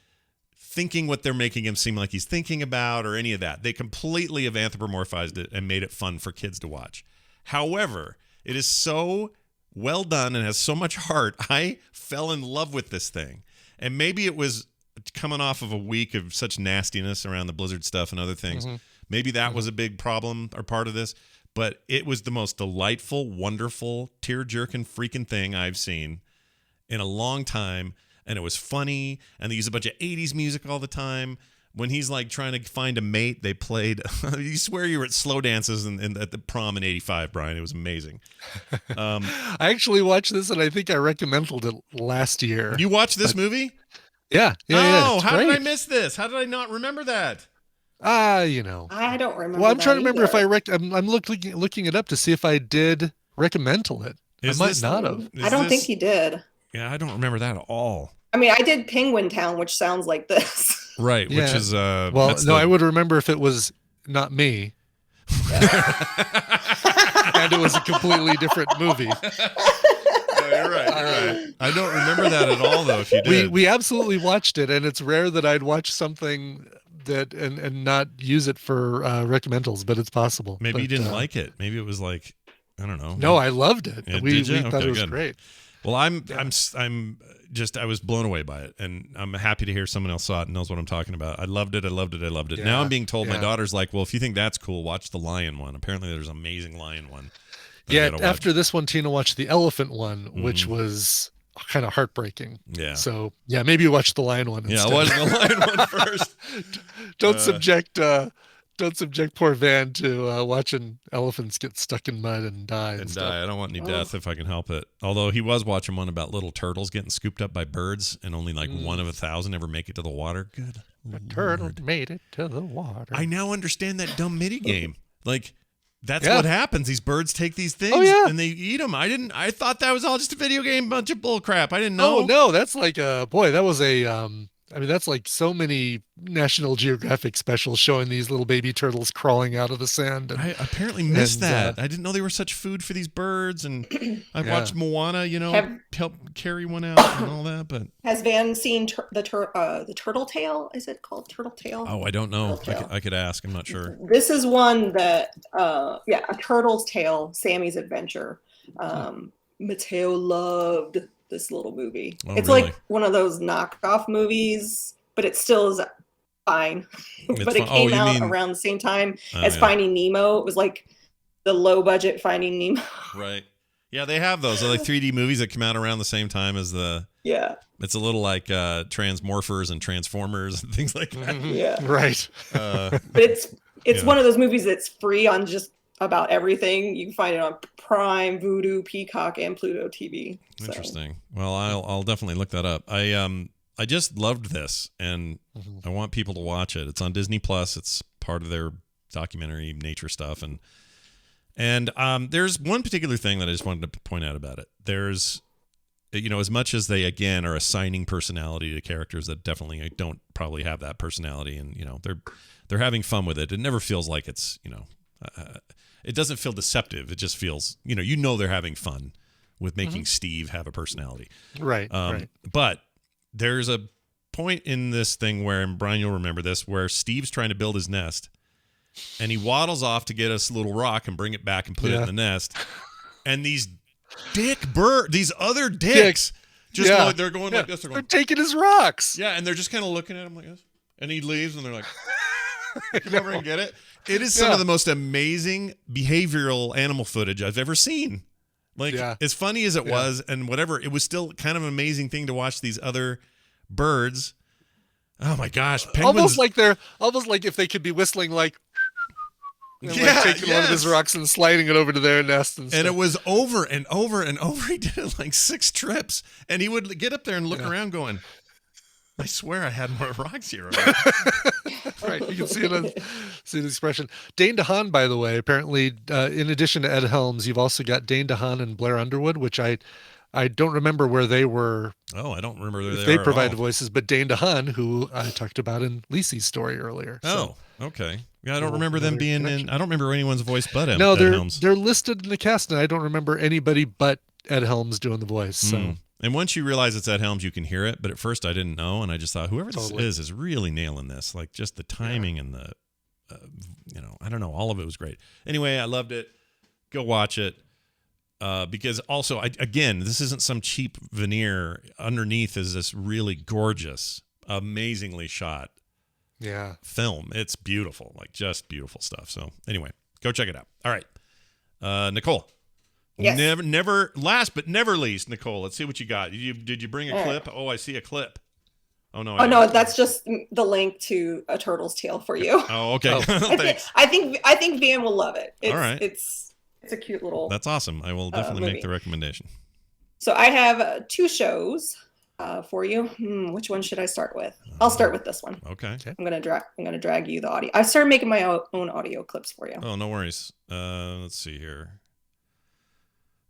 thinking what they're making him seem like he's thinking about or any of that. They completely have anthropomorphized it and made it fun for kids to watch. However, it is so well done and has so much heart. I fell in love with this thing. And maybe it was coming off of a week of such nastiness around the Blizzard stuff and other things. Mm-hmm. Maybe that was a big problem or part of this. But it was the most delightful, wonderful, tear-jerking freaking thing I've seen in a long time. And it was funny. And they use a bunch of 80s music all the time. When he's like trying to find a mate, they played. You swear you were at slow dances at the prom in '85, Brian. It was amazing. I actually watched this, and I think I recommended it last year. You watched this movie? Yeah. Oh, it's how great. did I miss this? How did I not remember that? You know. I don't remember. Well, I'm trying to remember if either. I'm looking it up to see if I did recommendal it. Is I might this- not have. I don't think he did. Yeah, I don't remember that at all. I mean, I did Penguin Town, which sounds like this. Right, which Yeah. is Well, that's no, the- I would remember if it was not me. And it was a completely different movie. No, you're right. I don't remember that at all, though. If you did, We absolutely watched it, and it's rare that I'd watch something that and not use it for recommendals, but it's possible. maybe you But, didn't like it. Maybe it was like, I don't know. No, I loved it. Yeah, we did you? thought Okay, it was good. great. Well, I was blown away by it, and I'm happy to hear someone else saw it and knows what I'm talking about. I loved it. Yeah, Now I'm being told my yeah. daughter's like, well, if you think that's cool, watch the lion one. Apparently, there's an amazing lion one. that I Yeah, gotta watch. after this one, Tina watched the elephant one, which Mhm. was kind of heartbreaking. Yeah. So yeah, maybe you watch the lion one. Yeah, I instead. watched the lion one first. Don't subject poor Van to watching elephants get stuck in mud and die. And stuff. die. I don't want any death if I can help it. Although he was watching one about little turtles getting scooped up by birds, and only like one of 1,000 ever make it to the water. Good. The turtle made it to the water. I now understand that dumb mini game. Like, that's Yeah. what happens. These birds take these things and they eat them. I thought that was all just a video game, bunch of bull crap. I didn't know. Oh no, that's like that was a I mean, that's like so many National Geographic specials showing these little baby turtles crawling out of the sand. And, I apparently missed and, that. I didn't know they were such food for these birds. And I've Yeah. watched Moana, Have- help carry one out and all that. But Has Van seen the turtle tail? Is it called turtle tail? I don't know. Turtle tail. I could ask. I'm not sure. This is one that, a turtle's tale, Sammy's adventure. Mateo loved this little movie. Oh, It's really? like one of those knockoff movies, but it still is fine. It's But it fun- oh, came you out mean- around the same time Oh, as yeah. Finding Nemo. It was like the low budget Finding Nemo. Right. Yeah, they have those. They're like 3D movies that come out around the same time as the. Yeah. It's a little like Transmorphers and Transformers and things like that. Yeah. Right. But it's Yeah. one of those movies that's free on just about everything. You can find it on Prime, Vudu, Peacock, and Pluto TV. So. Interesting. Well, I'll definitely look that up. I just loved this, and I want people to watch it. It's on Disney Plus. It's part of their documentary nature stuff, and there's one particular thing that I just wanted to point out about it. There's, as much as they again are assigning personality to characters that definitely don't probably have that personality, and they're having fun with it. It never feels like it's it doesn't feel deceptive. It just feels they're having fun with making Steve have a personality. Right. Right. But there's a point in this thing where, and Brian, you'll remember this, where Steve's trying to build his nest, and he waddles off to get us a little rock and bring it back and put it in the nest. And these these other dicks, just Yeah. they're going like this. They're They're going, taking his rocks. yeah, and they're just kind of looking at him like this. And he leaves, and they're like, come over and get it. It is some of the most amazing behavioral animal footage I've ever seen. Like, as funny as it was, and whatever, it was still kind of an amazing thing to watch these other birds. Oh my gosh, penguins! almost like if they could be whistling like, and Yeah, taking one of his yes. rocks and sliding it over to their nest and stuff. And it was over and over and over. He did it like 6 trips, and he would get up there and look around, going, "I swear I had more rocks here." Right, you can see the expression. Dane DeHaan, by the way, apparently, in addition to Ed Helms, you've also got Dane DeHaan and Blair Underwood, which I don't remember where they were. Oh, I don't remember where if they they are at provided all. voices, but Dane DeHaan, who I talked about in Lisey's story earlier. Oh, okay. Yeah, I don't Cool. remember them Another being connection. in. I don't remember anyone's voice but him. No, Ed Helms. they're listed in the cast, and I don't remember anybody but Ed Helms doing the voice. So. Mm. And once you realize it's Ed Helms, you can hear it. But at first, I didn't know, and I just thought whoever Totally. this is really nailing this. Like just the timing and the, I don't know, all of it was great. Anyway, I loved it. Go watch it. Because also, again, this isn't some cheap veneer. Underneath is this really gorgeous, amazingly shot film. It's beautiful, like just beautiful stuff. So anyway, go check it out. All right, Nicole. Yes. Never last but never least, Nicole. Let's see what you got. Did you bring a clip? Oh, I see a clip. Oh no! Oh no, that's just the link to A Turtle's Tale for you. Oh, okay. Thanks. I think Van will love it. All right. It's a cute little. That's awesome. I will definitely make the recommendation. So I have 2 shows for you. Which one should I start with? I'll start with this one. Okay. I'm gonna drag you the audio. I started making my own audio clips for you. Oh, no worries. Let's see here.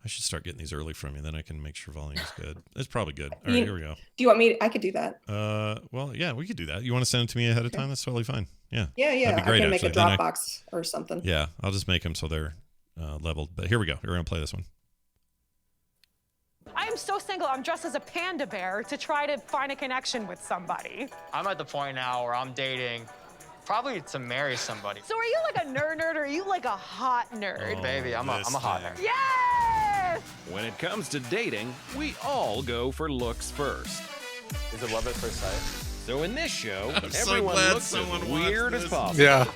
I should start getting these early from you, then I can make sure volume is good. It's probably good. All right, here we go. Do you want me? I could do that. Well, yeah, we could do that. You want to send them to me ahead of time? That's totally fine. Yeah. Yeah. That'd be great, I can make a actually. Dropbox or something. Yeah, I'll just make them so they're leveled. But here we go. We're gonna play this one. I am so single, I'm dressed as a panda bear to try to find a connection with somebody. I'm at the point now where I'm dating, probably to marry somebody. So are you like a nerd or are you like a hot nerd? Baby, I'm a hot nerd. Yes! When it comes to dating, we all go for looks first. Is it love at first sight? So in this show, I'm so everyone glad looks someone as watched weird as this. possible. Yeah.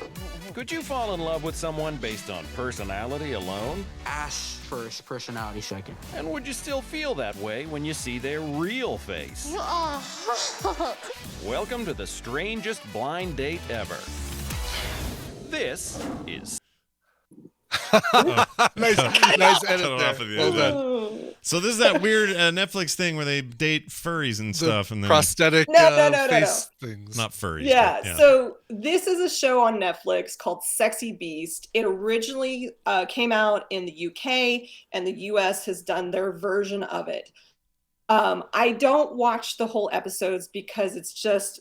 Could you fall in love with someone based on personality alone? Ass first, personality second. And would you still feel that way when you see their real face? Welcome to the strangest blind date ever. This is... nice edit there. Well done. So this is that weird Netflix thing where they date furries and stuff, and then prosthetic face things. Not furries. Yeah, but, so this is a show on Netflix called Sexy Beast. It originally came out in the UK, and the US has done their version of it. I don't watch the whole episodes because it's just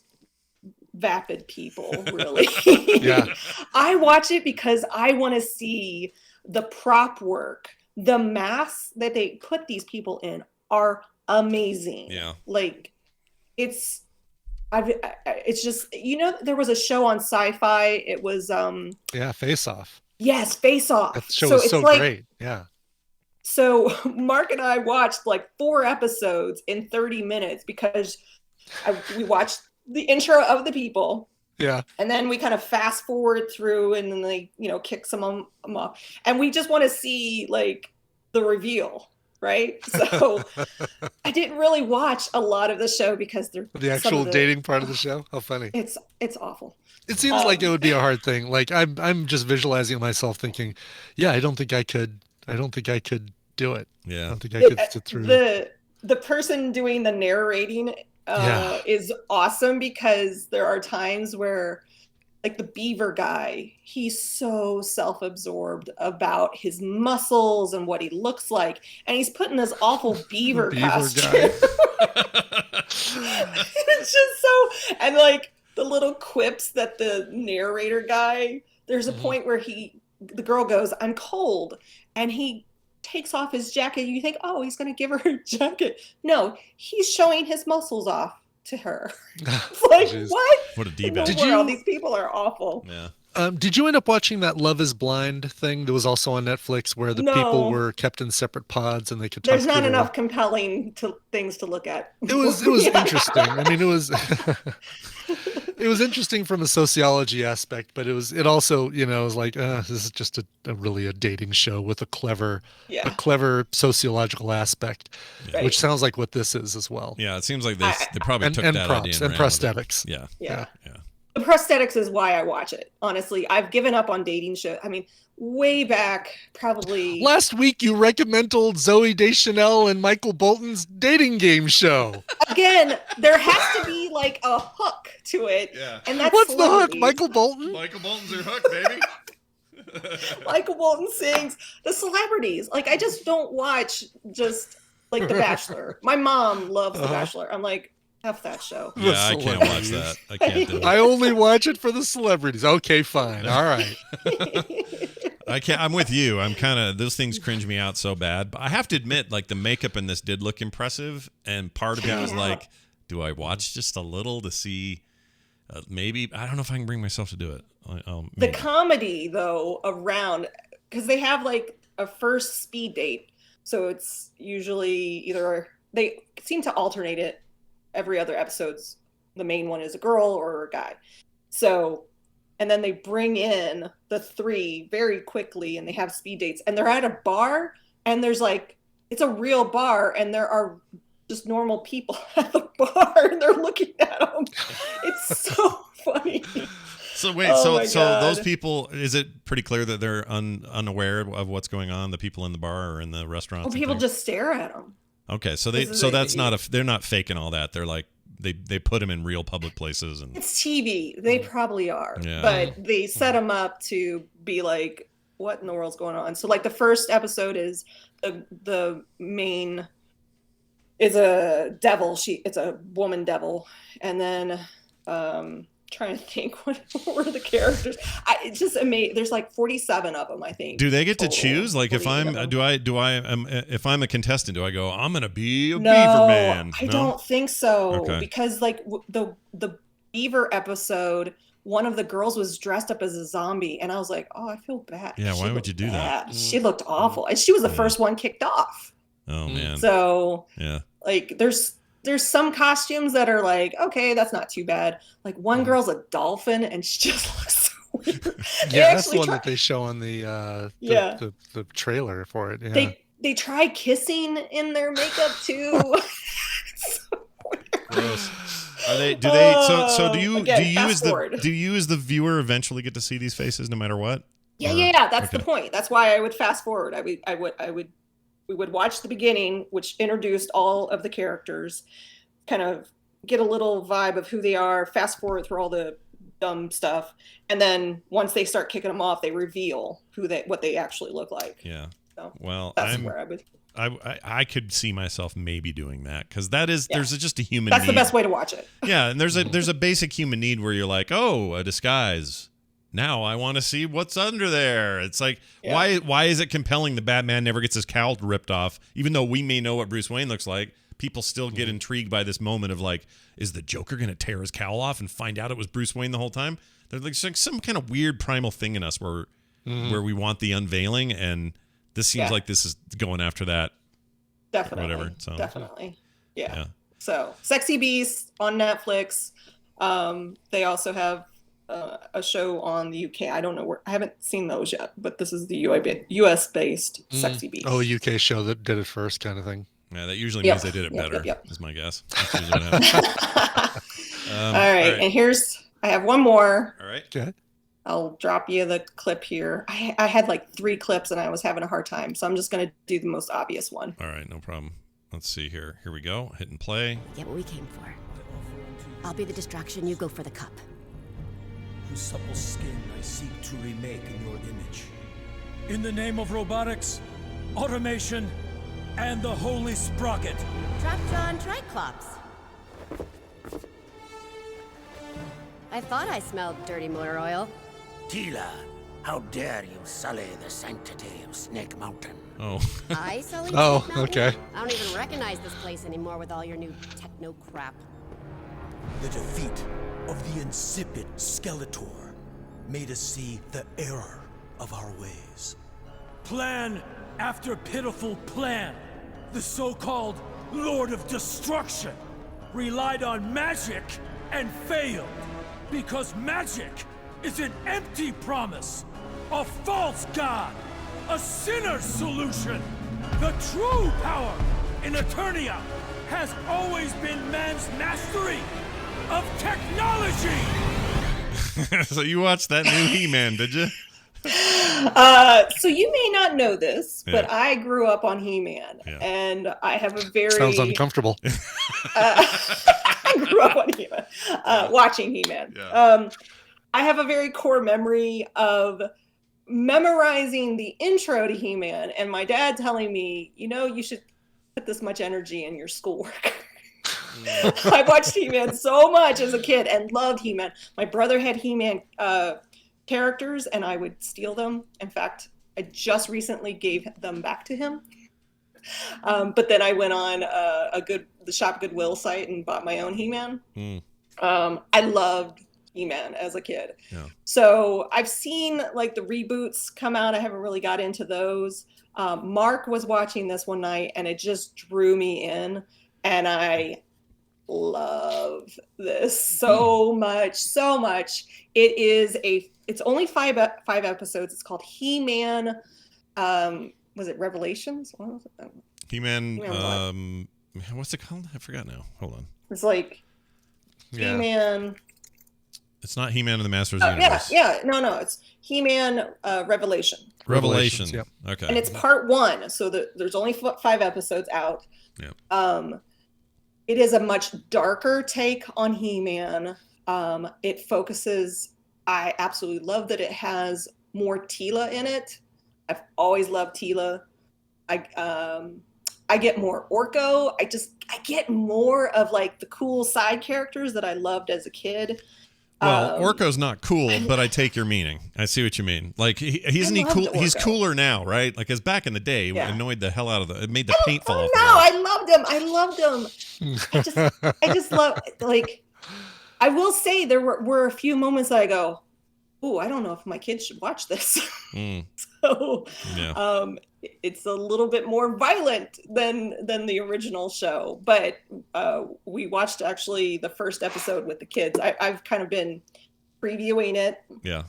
vapid people, really. Yeah. I watch it because I want to see the prop work. The masks that they put these people in are amazing. Yeah. Like it's just, there was a show on Sci-Fi. It was Face Off. Yes, Face Off. That show is so great. Yeah. So Mark and I watched like 4 episodes in 30 minutes because we watched the intro of the people. Yeah. And then we kind of fast forward through and then they, kick some of them off. And we just want to see like the reveal, right? So I didn't really watch a lot of the show because they're the actual dating part of the show. How funny. It's awful. It seems like it would be a hard thing. Like I'm just visualizing myself thinking, yeah, I don't think I could do it. Yeah. I don't think I could sit through. The person doing the narrating is awesome because there are times where like the Beaver guy, he's so self-absorbed about his muscles and what he looks like, and he's putting this awful beaver costume. It's just so, and like the little quips that the narrator guy, there's a point where the girl goes, "I'm cold," and he takes off his jacket. You think, oh, he's going to give her a jacket. No, he's showing his muscles off to her. It's like, what? What a D-bag. These people are awful. Yeah. Did you end up watching that Love is Blind thing that was also on Netflix where the people were kept in separate pods and they could talk There's not to enough compelling things to look at. It was interesting. I mean, it was it was interesting from a sociology aspect, but it also, it was like, this is just really a dating show with a clever sociological aspect, which sounds like what this is as well. Yeah, it seems like they probably took that props idea and prosthetics. Yeah. The prosthetics is why I watch it. Honestly, I've given up on dating shows. I mean, way back, probably last week you recommended Zooey Deschanel and Michael Bolton's dating game show. Again, there has to be like a hook to it. Yeah. And that's what's the hook? Michael Bolton? Michael Bolton's your hook, baby. Michael Bolton sings the celebrities. Like, I just don't watch just like The Bachelor. My mom loves The Bachelor. I'm like, F that show. Yeah, I can't watch that. I can't do it. I only watch it for the celebrities. Okay, fine. All right. I can't. I'm with you. I'm kind of, those things cringe me out so bad. But I have to admit, like, the makeup in this did look impressive, and part of me was like, do I watch just a little to see? Maybe I don't know if I can bring myself to do it. The comedy though around, because they have like a first speed date. So it's usually either they seem to alternate it every other episode's. The main one is a girl or a guy. So, and then they bring in the 3 very quickly and they have speed dates and they're at a bar and there's like, it's a real bar and there are just normal people at the bar and they're looking at them. It's so funny. So wait, so those people, is it pretty clear that they're unaware of what's going on? The people in the bar or in the restaurants? Well, people just stare at them. Okay, so they're not faking all that. They're like they put them in real public places and it's TV. They probably are, Yeah. but they set them up to be like, what in the world's going on? So like the first episode is the main is a devil. It's a woman devil, and then trying to think what were the characters. It's just amazing. There's like 47 of them, I think. do they get to total. choose? Like if I'm 48 of them. if I'm a contestant, do I go? I'm gonna be a No, beaver man. I don't think so. Okay. Because like the beaver episode, one of the girls was dressed up as a zombie, and I was like, oh, I feel bad. Yeah, She why would looked you do that? bad. She looked awful, and she was the first one kicked off. Oh man. So yeah. like there's some costumes that are like, okay, that's not too bad. Like one girl's a dolphin and she just looks so weird. Yeah, that's the one that they show on the the trailer for it. Yeah. They try kissing in their makeup too. Gross. Are they? Do they? So do you? Again, do you fast forward. do you as the viewer eventually get to see these faces no matter what? Yeah. That's the point. That's why I would fast forward. We would watch the beginning, which introduced all of the characters, kind of get a little vibe of who they are, fast forward through all the dumb stuff, and then once they start kicking them off, they reveal what they actually look like. Yeah. So well, that's where I would. I could see myself maybe doing that because there's just a human. That's need. the best way to watch it. Yeah, and there's a basic human need where you're like, oh, a disguise. Now I want to see what's under there. It's like, why is it compelling the Batman never gets his cowl ripped off, even though we may know what Bruce Wayne looks like? People still get intrigued by this moment of like, is the Joker going to tear his cowl off and find out it was Bruce Wayne the whole time? There's like some kind of weird primal thing in us where we want the unveiling, and this seems like this is going after that. Definitely. Whatever. So. Definitely. Yeah. So, Sexy Beast on Netflix. They also have a show on the UK. I don't know where. I haven't seen those yet, but this is the US based Sexy Beast. Oh, UK show that did it first, kind of thing. Yeah, that usually means they did it better. Is my guess. That's usually what happens. All right, and I have one more. All right. Okay. I'll drop you the clip here. I had like 3 clips and I was having a hard time, so I'm just gonna do the most obvious one. All right, no problem. Let's see here. Here we go. Hit and play. Get what we came for. I'll be the distraction. You go for the cup. Whose supple skin I seek to remake in your image. In the name of robotics, automation, and the holy sprocket. Trapjaw Triclops. I thought I smelled dirty motor oil. Tila, how dare you sully the sanctity of Snake Mountain? Oh. I sullied Oh, Snake Mountain? okay. I don't even recognize this place anymore with all your new techno crap. The defeat of the insipid Skeletor made us see the error of our ways. Plan after pitiful plan. The so-called Lord of Destruction relied on magic and failed. Because magic is an empty promise, a false god, a sinner's solution. The true power in Eternia has always been man's mastery of technology. So you watched that new He-Man, did you? So you may not know this, but I grew up on He-Man, and I have a very Sounds uncomfortable. I grew up on He-Man, watching He-Man. I have a very core memory of memorizing the intro to He-Man, and my dad telling me, you should put this much energy in your schoolwork. I watched He-Man so much as a kid and loved He-Man. My brother had He-Man characters, and I would steal them. In fact, I just recently gave them back to him. But then I went on the Shop Goodwill site and bought my own He-Man. I loved He-Man as a kid. So I've seen like the reboots come out. I haven't really got into those. Mark was watching this one night, and it just drew me in, and I love this so much. It's only five episodes. It's called He-Man. Was it Revelations? What was it? He-Man. What's it called? I forgot now. Hold on. It's like He-Man. It's not He-Man and the Masters of the Universe. No, it's He-Man Revelation. Yep. Okay. And it's part 1, so there's only 5 episodes out. Yep. It is a much darker take on He-Man. It focuses. I absolutely love that it has more Teela in it. I've always loved Teela. I get more Orko. I get more of like the cool side characters that I loved as a kid. Well, Orko's not cool, but I take your meaning. I see what you mean. Like isn't he cool? He's cooler now, right? Like as back in the day, it annoyed the hell out of it made the paint fall off. No, I loved him. I just love, like, I will say there were a few moments that I go, "Ooh, I don't know if my kids should watch this." So, it's a little bit more violent than the original show. But we watched actually the first episode with the kids. I've kind of been previewing it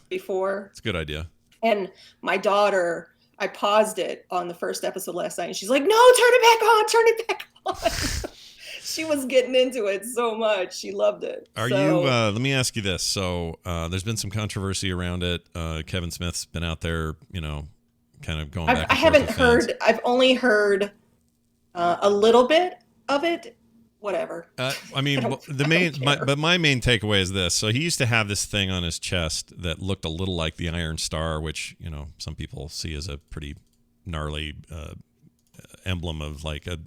before. It's a good idea. And my daughter, I paused it on the first episode last night, and she's like, "No, turn it back on." She was getting into it so much. She loved it. Are you, let me ask you this. So there's been some controversy around it. Kevin Smith's been out there, kind of going back and forth. I haven't with heard, fans. I've only heard a little bit of it. Whatever. I mean, my main takeaway is this. So he used to have this thing on his chest that looked a little like the Iron Star, which, some people see as a pretty gnarly emblem of like a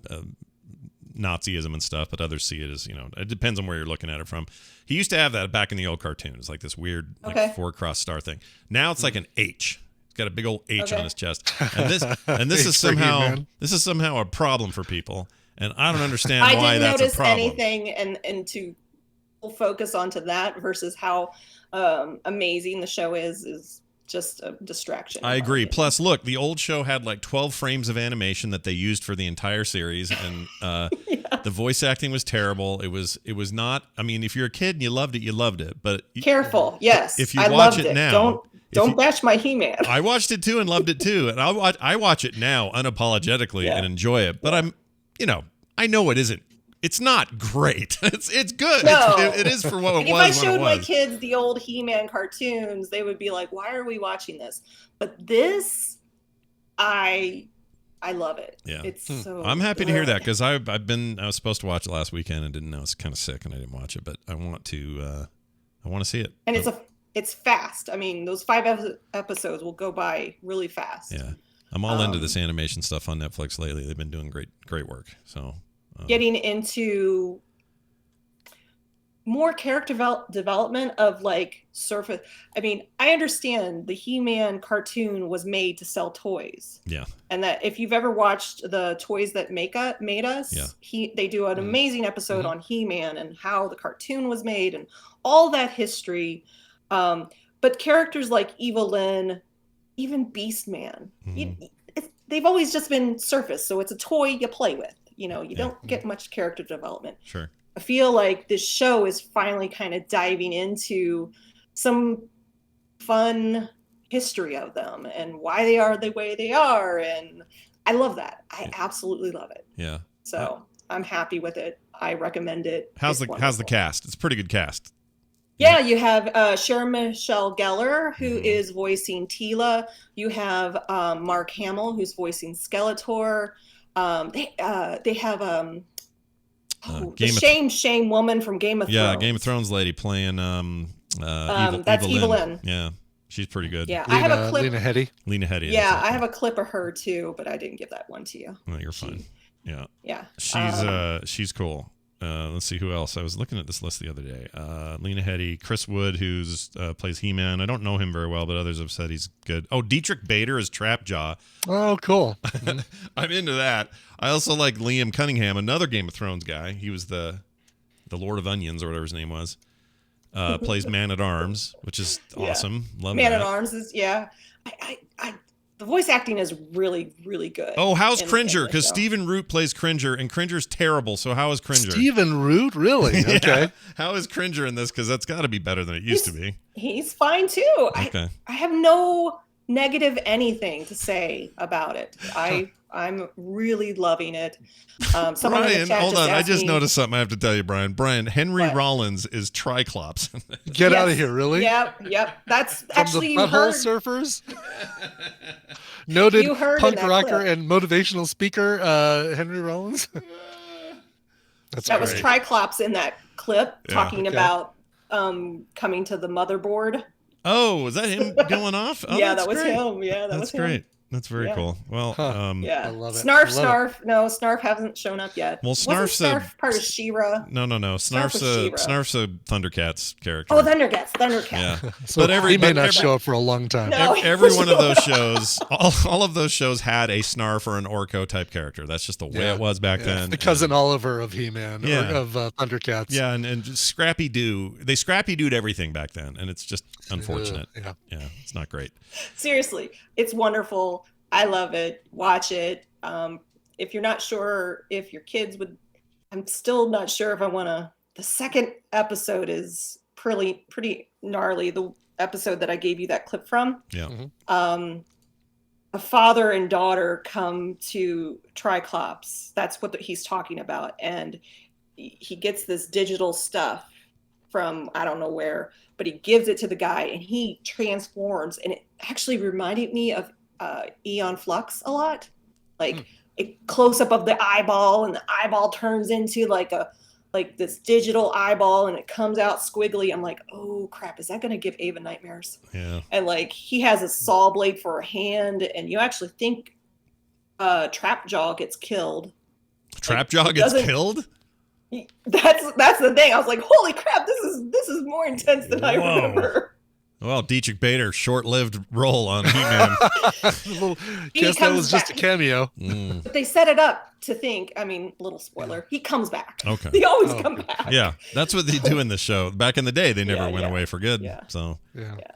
Nazism and stuff, but others see it as, it depends on where you're looking at it from. He used to have that back in the old cartoons, like this weird like 4-cross star thing. Now it's like an H. It's got a big old H on his chest. And this is somehow a problem for people. And I don't understand why that's a problem. I didn't notice anything and to focus onto that versus how amazing the show is just a distraction. I agree. Plus, look, the old show had like 12 frames of animation that they used for the entire series, and the voice acting was terrible. It was not. I mean, if you're a kid and you loved it, but careful. Yes, if you I watch loved it now, don't bash my He-Man. I watched it too and loved it too, and I watch it now unapologetically and enjoy it. But I know it isn't. It's not great. It's good. No. It is for what it was. If I showed my kids the old He-Man cartoons, they would be like, "Why are we watching this?" But this, I love it. Yeah, it's so. I'm happy to hear that because I was supposed to watch it last weekend and didn't know. It's kind of sick and I didn't watch it, but I want to see it. And it's fast. I mean, those 5 episodes will go by really fast. Yeah, I'm all into this animation stuff on Netflix lately. They've been doing great work. So. Getting into more character development of like surface. I mean, I understand the He-Man cartoon was made to sell toys. Yeah. And that if you've ever watched the Toys That Made Us, they do an amazing episode on He-Man and how the cartoon was made and all that history. But characters like Evelyn, even Beastman, they've always just been surface. So it's a toy you play with. You don't get much character development. Sure. I feel like this show is finally kind of diving into some fun history of them and why they are the way they are. And I love that. I absolutely love it. Yeah. So I'm happy with it. I recommend it. How's the cast? It's a pretty good cast. Yeah, you have Sarah Michelle Gellar, who is voicing Teela. You have Mark Hamill, who's voicing Skeletor. They have the Shame woman from Game of Thrones. Yeah, Game of Thrones lady playing that's Evelyn. Yeah, she's pretty good. Yeah, I have a clip. Lena Headey. Lena Headey. Yeah, I have a clip of her too, but I didn't give that one to you. No, you're fine. Yeah. Yeah. She's cool. Let's see who else. I was looking at this list the other day. Lena Headey, Chris Wood, who's plays He-Man. I don't know him very well, but others have said he's good. Oh, Dietrich Bader is Trapjaw. Oh, cool. I'm into that. I also like Liam Cunningham, another Game of Thrones guy. He was the Lord of Onions or whatever his name was. Plays Man at Arms, which is awesome. Love Man that. at Arms is I the voice acting is really, really good. Oh, how's in Cringer? the Because show. Stephen Root plays Cringer, and Cringer's terrible. So how is Cringer? Stephen Root, really? Yeah. Okay. How is Cringer in this? Because that's got to be better than it used to be. He's fine too. Okay. I have no negative anything to say about it. I'm really loving it. Someone in the Brian, chat hold on. I asked just me- noticed something I have to tell you, Brian. Brian, Henry Rollins is Triclops. Get out of Yes. here, really? Yep. That's From actually the you Butthole heard. Surfers? Noted You heard in punk that rocker clip. and motivational speaker, Henry Rollins. That's That was great. Triclops in that clip Yeah. talking Okay. about coming to the motherboard. Oh, was that him going off? Oh, Yeah, that's that was great. him. Yeah, that That's was him. great. That's very Yeah. cool. Well, Yeah, I love it. Snarf, I love Snarf. No, Snarf hasn't shown up yet. Well, Wasn't Snarf's Snarf part of She-Ra? No. Snarf was She-Ra. Snarf's a Thundercats character. Oh, Thundercats. Yeah. So he may not show up for a long time. No, every for one of sure. those shows, all of those shows had a Snarf or an Orko type character. That's just the way Yeah. it was back Yeah. then. The cousin Oliver of He-Man, Yeah. or of Thundercats. Yeah, and just Scrappy Doo. They Scrappy Dooed everything back then, and it's just unfortunate. Yeah. Yeah, it's not great. Seriously, it's wonderful. I love it. Watch it. If you're not sure if your kids would, I'm still not sure if I want to. The second episode is pretty gnarly. The episode that I gave you that clip from. Yeah. A father and daughter come to Triclops. That's what he's talking about, and he gets this digital stuff from I don't know where, but he gives it to the guy, and he transforms, and it actually reminded me of Eon Flux a lot, like a close up of the eyeball, and the eyeball turns into like this digital eyeball, and it comes out squiggly. I'm like, oh crap, is that gonna give Ava nightmares? Yeah. And like he has a saw blade for a hand, and you actually think Trapjaw gets killed. Trapjaw gets doesn't- killed? That's the thing. I was like, holy crap, this is more intense than I Whoa. remember. Well, Dietrich Bader, short-lived role on He-Man. Guess that was just a cameo. But they set it up to think. I mean, little spoiler. He comes back. Okay. They always come back. Yeah, that's what they do in the show. Back in the day, they never went away for good. So,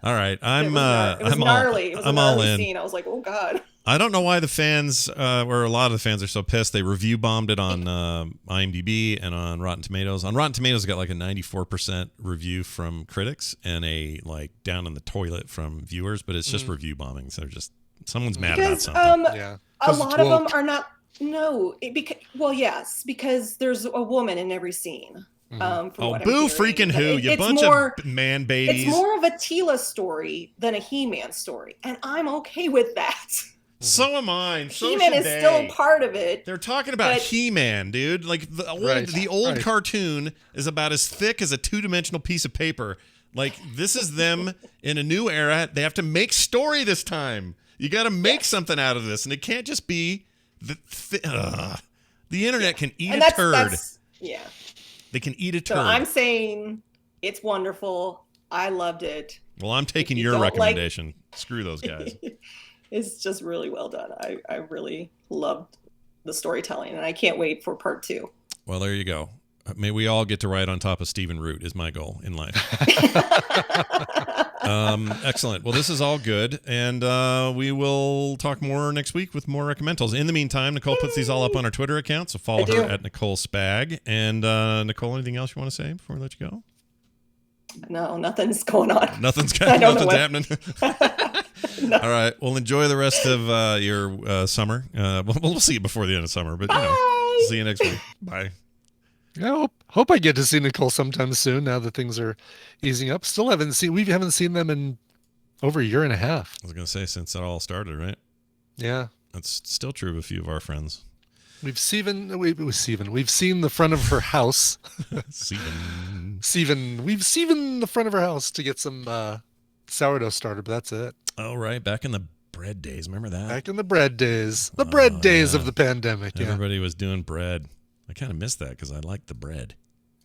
all right, It was gnarly. It was a I'm all gnarly in. scene. I was like, oh god. I don't know why the fans, or a lot of the fans, are so pissed. They review bombed it on IMDb and on Rotten Tomatoes. On Rotten Tomatoes, it got like a 94% review from critics and a like down in the toilet from viewers. But it's just review bombing. So just someone's mad about Because something. a lot of them are not. No, yes, because there's a woman in every scene. From Oh, what I'm boo hearing. freaking But who! You it's bunch more- of man babies. It's more of a Tila story than a He-Man story, and I'm okay with that. So am I. So He-Man should is they. still part of it. They're talking about but- He-Man, dude. Like the old cartoon is about as thick as a two-dimensional piece of paper. Like this is them in a new era. They have to make story this time. You got to make something out of this, and it can't just be the internet can eat And a turd. Yeah. They can eat a turd. So I'm saying it's wonderful. I loved it. Well, I'm taking If you your don't like- recommendation. Screw those guys. It's just really well done. I really loved the storytelling, and I can't wait for part 2. Well, there you go. May we all get to ride on top of Stephen Root is my goal in life. Excellent. Well, this is all good, and we will talk more next week with more Reccamentals. In the meantime, Nicole puts these all up on our Twitter account, so follow her at Nicole Spag. And Nicole, anything else you want to say before we let you go? No, nothing's going on. Nothing's I don't know happening. All right. Well, enjoy the rest of your summer. We'll see you before the end of summer, but see you next week. Bye. Yeah, hope I get to see Nicole sometime soon. Now that things are easing up, we haven't seen them in over a year and a half. I was gonna say since it all started, right? Yeah, that's still true of a few of our friends. We've seen the front of her house. We've seen the front of her house to get some sourdough starter, but that's it. Oh right, back in the bread days. Remember that? Back in the bread days, days of the pandemic. Yeah. Everybody was doing bread. I kind of missed that because I like the bread.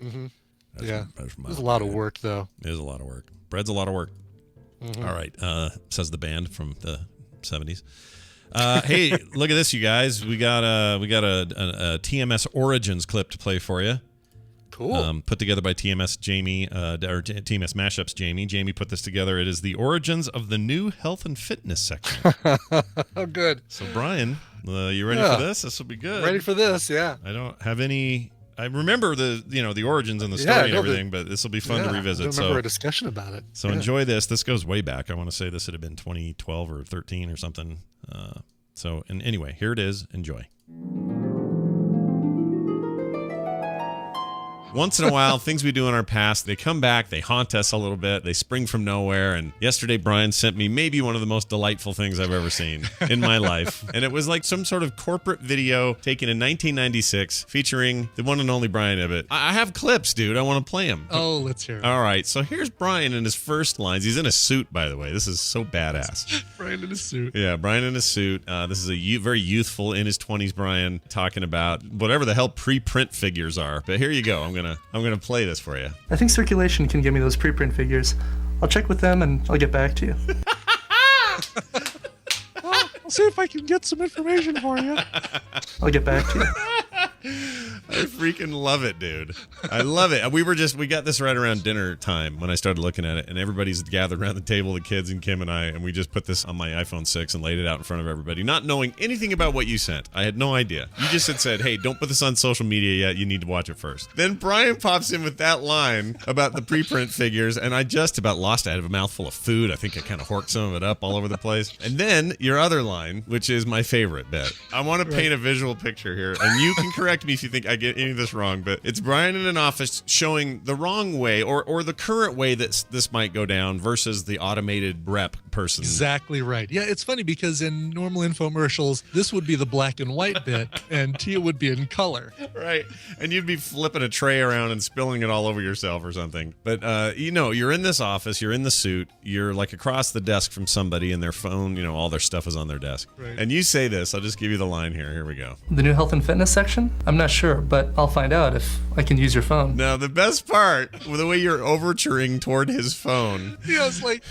Mm-hmm. That's There's a lot of work though. It is a lot of work. Bread's a lot of work. Mhm. All right, says the band from the 70s. Hey, look at this, you guys. We got a TMS Origins clip to play for you. Cool. Put together by TMS Jamie, or TMS Mashups Jamie. Jamie put this together. It is the origins of the new health and fitness section. Oh, good. So, Brian, you ready for this? This will be good. Ready for this, yeah. I don't have any... I remember the origins and the story and everything, but this will be fun to revisit. I remember a discussion about it. So enjoy this. This goes way back. I want to say this would have been 2012 or 13 or something. And anyway, here it is. Enjoy. Once in a while, things we do in our past, they come back, they haunt us a little bit, they spring from nowhere. And yesterday, Brian sent me maybe one of the most delightful things I've ever seen in my life. And it was like some sort of corporate video taken in 1996 featuring the one and only Brian Ibbott. I have clips, dude. I want to play them. Oh, let's hear it. All right. So here's Brian in his first lines. He's in a suit, by the way. This is so badass. Brian in a suit. Yeah, Brian in a suit. This is a very youthful, in his 20s Brian talking about whatever the hell pre-print figures are. But here you go. I'm gonna play this for you. I think circulation can give me those preprint figures. I'll check with them and I'll get back to you. I'll see if I can get some information for you. I'll get back to you. I freaking love it, dude. I love it. We got this right around dinner time when I started looking at it, and everybody's gathered around the table, the kids and Kim and I, and we just put this on my iPhone 6 and laid it out in front of everybody, not knowing anything about what you sent. I had no idea. You just had said, hey, don't put this on social media yet. You need to watch it first. Then Brian pops in with that line about the preprint figures, and I just about lost it. I had a mouthful of food. I think I kind of horked some of it up all over the place. And then your other line, which is my favorite bit. I want to paint a visual picture here, and you can correct me if you think I get any of this wrong, but it's Brian in an office showing the wrong way or the current way that this might go down versus the automated rep person. Exactly right. Yeah, it's funny because in normal infomercials, this would be the black and white bit, and Tia would be in color. Right. And you'd be flipping a tray around and spilling it all over yourself or something. But, you're in this office, you're in the suit, you're like across the desk from somebody and their phone, all their stuff is on their desk. Right. And you say this, I'll just give you the line here. Here we go. The new health and fitness section? I'm not sure, but I'll find out if I can use your phone. Now, the best part, the way you're overturing toward his phone. Yeah, it's like,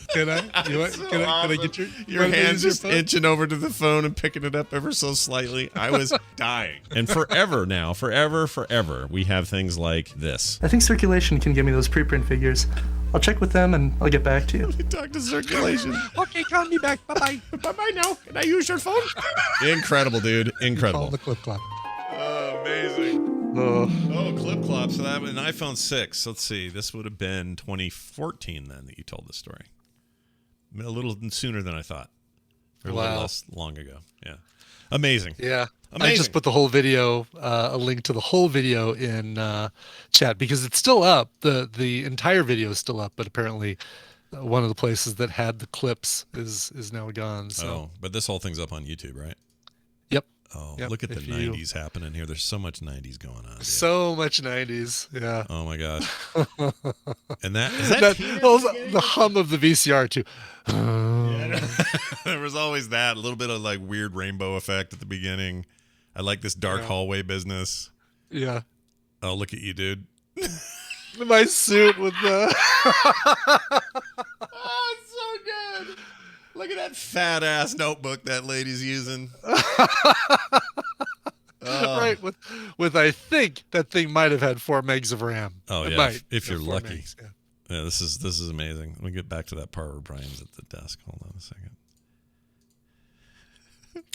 can I? Can I get your hands just inching over to the phone and picking it up ever so slightly? I was dying. And forever now, forever, we have things like this. I think circulation can give me those preprint figures. I'll check with them and I'll get back to you. Talk to circulation. Okay, call me back. Bye-bye. Bye-bye now. Can I use your phone? Incredible, dude. Incredible. Call the clip clop. Oh, amazing. Oh, clip clop. So that was an iPhone 6. Let's see. This would have been 2014 then that you told this story. A little sooner than I thought. Or a little less long ago. Yeah. Amazing. Yeah. Amazing. I just put the whole video, a link to the whole video in chat because it's still up. The entire video is still up, but apparently one of the places that had the clips is now gone. So. Oh, but this whole thing's up on YouTube, right? Yep. Oh, yep. Look at the 90s happening here. There's so much 90s going on. Dude. So much 90s. Yeah. Oh, my gosh. And that the hum of the VCR, too. Yeah, there was always that. A little bit of like weird rainbow effect at the beginning. I like this dark hallway business. Yeah. Oh, look at you, dude. My suit with the... Oh, it's so good. Look at that fat ass notebook that lady's using. Right, with I think that thing might have had 4 megs of RAM. Oh it yeah, might if you're lucky. Megs, yeah, this is amazing. Let me get back to that part where Brian's at the desk. Hold on a second.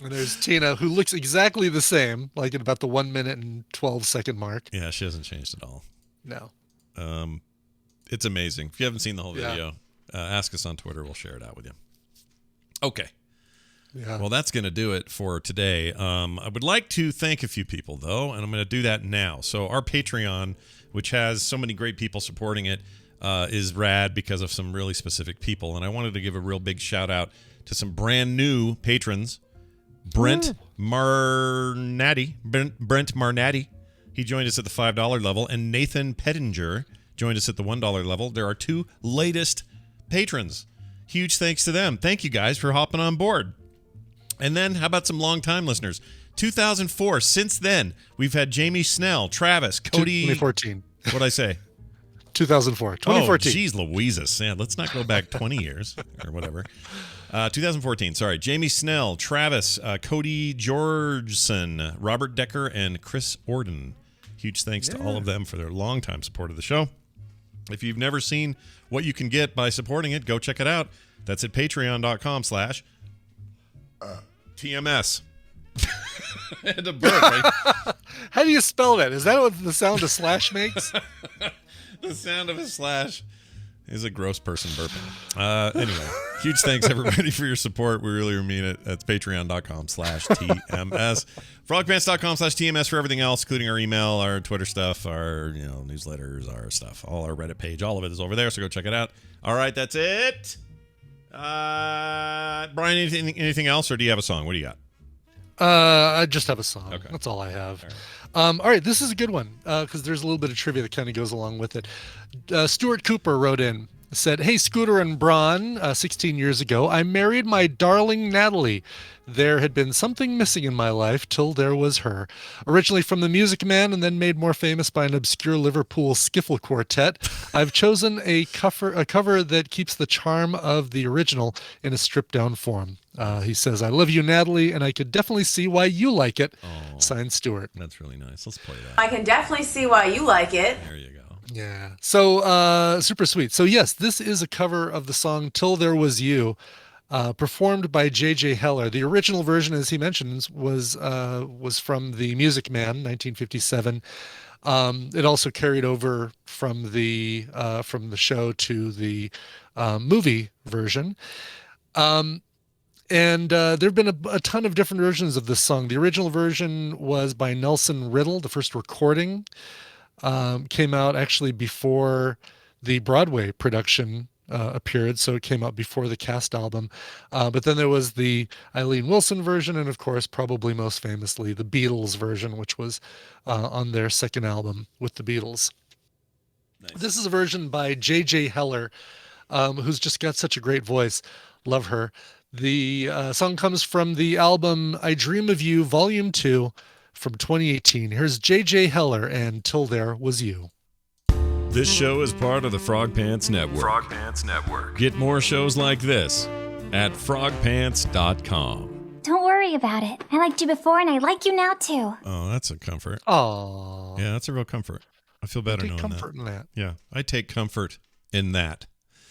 And there's Tina, who looks exactly the same, like at about the 1 minute and 12-second mark. Yeah, she hasn't changed at all. No. It's amazing. If you haven't seen the whole video, ask us on Twitter. We'll share it out with you. Okay. Yeah. Well, that's going to do it for today. I would like to thank a few people, though, and I'm going to do that now. So our Patreon, which has so many great people supporting it, is rad because of some really specific people. And I wanted to give a real big shout-out to some brand new patrons. Brent Marnatti. He joined us at the $5 level. And Nathan Pettinger joined us at the $1 level. There are 2 latest patrons. Huge thanks to them. Thank you guys for hopping on board. And then, how about some long-time listeners? 2004. Since then, we've had Jamie Snell, Travis, Cody. 2014. What'd I say? 2004. 2014. Oh, geez, Louises. Yeah, let's not go back 20 years or whatever. 2014. Sorry. Jamie Snell, Travis, Cody Georgeson, Robert Decker, and Chris Orden. Huge thanks to all of them for their longtime support of the show. If you've never seen what you can get by supporting it, go check it out. That's at patreon.com/TMS. I had to burp. How do you spell that? Is that what the sound a slash makes? The sound of a slash is a gross person burping. Anyway, huge thanks everybody for your support. We really mean it. That's patreon.com/TMS. Frogpants.com/TMS for everything else, including our email, our Twitter stuff, our newsletters, our stuff. All our Reddit page, all of it is over there, so go check it out. All right, that's it. Brian, anything else, or do you have a song? What do you got? I just have a song. Okay. That's all I have. All right, this is a good one because there's a little bit of trivia that kind of goes along with it. Stuart Cooper wrote in, said, "Hey, Scooter and Braun, 16 years ago, I married my darling Natalie. There had been something missing in my life till there was her. Originally from the Music Man and then made more famous by an obscure Liverpool skiffle quartet, I've chosen a cover that keeps the charm of the original in a stripped-down form." He says, "I love you, Natalie, and I could definitely see why you like it." Oh, signed, Stuart. That's really nice. Let's play that. I can definitely see why you like it. There you go. Yeah. So super sweet. So yes, this is a cover of the song "Till There Was You," performed by J.J. Heller. The original version, as he mentions, was from the Music Man, 1957. It also carried over from the show to the movie version. And there have been a ton of different versions of this song. The original version was by Nelson Riddle. The first recording came out actually before the Broadway production appeared, so it came out before the cast album. But then there was the Eileen Wilson version, and of course, probably most famously, the Beatles version, which was on their second album with the Beatles. Nice. This is a version by J.J. Heller, who's just got such a great voice. Love her. The song comes from the album I Dream of You, Volume 2 from 2018. Here's J.J. Heller and Till There Was You. This show is part of the Frog Pants Network. Frog Pants Network. Get more shows like this at frogpants.com. Don't worry about it. I liked you before and I like you now too. Oh, that's a comfort. Oh. Yeah, that's a real comfort. I feel better knowing comfort in that. Yeah, I take comfort in that.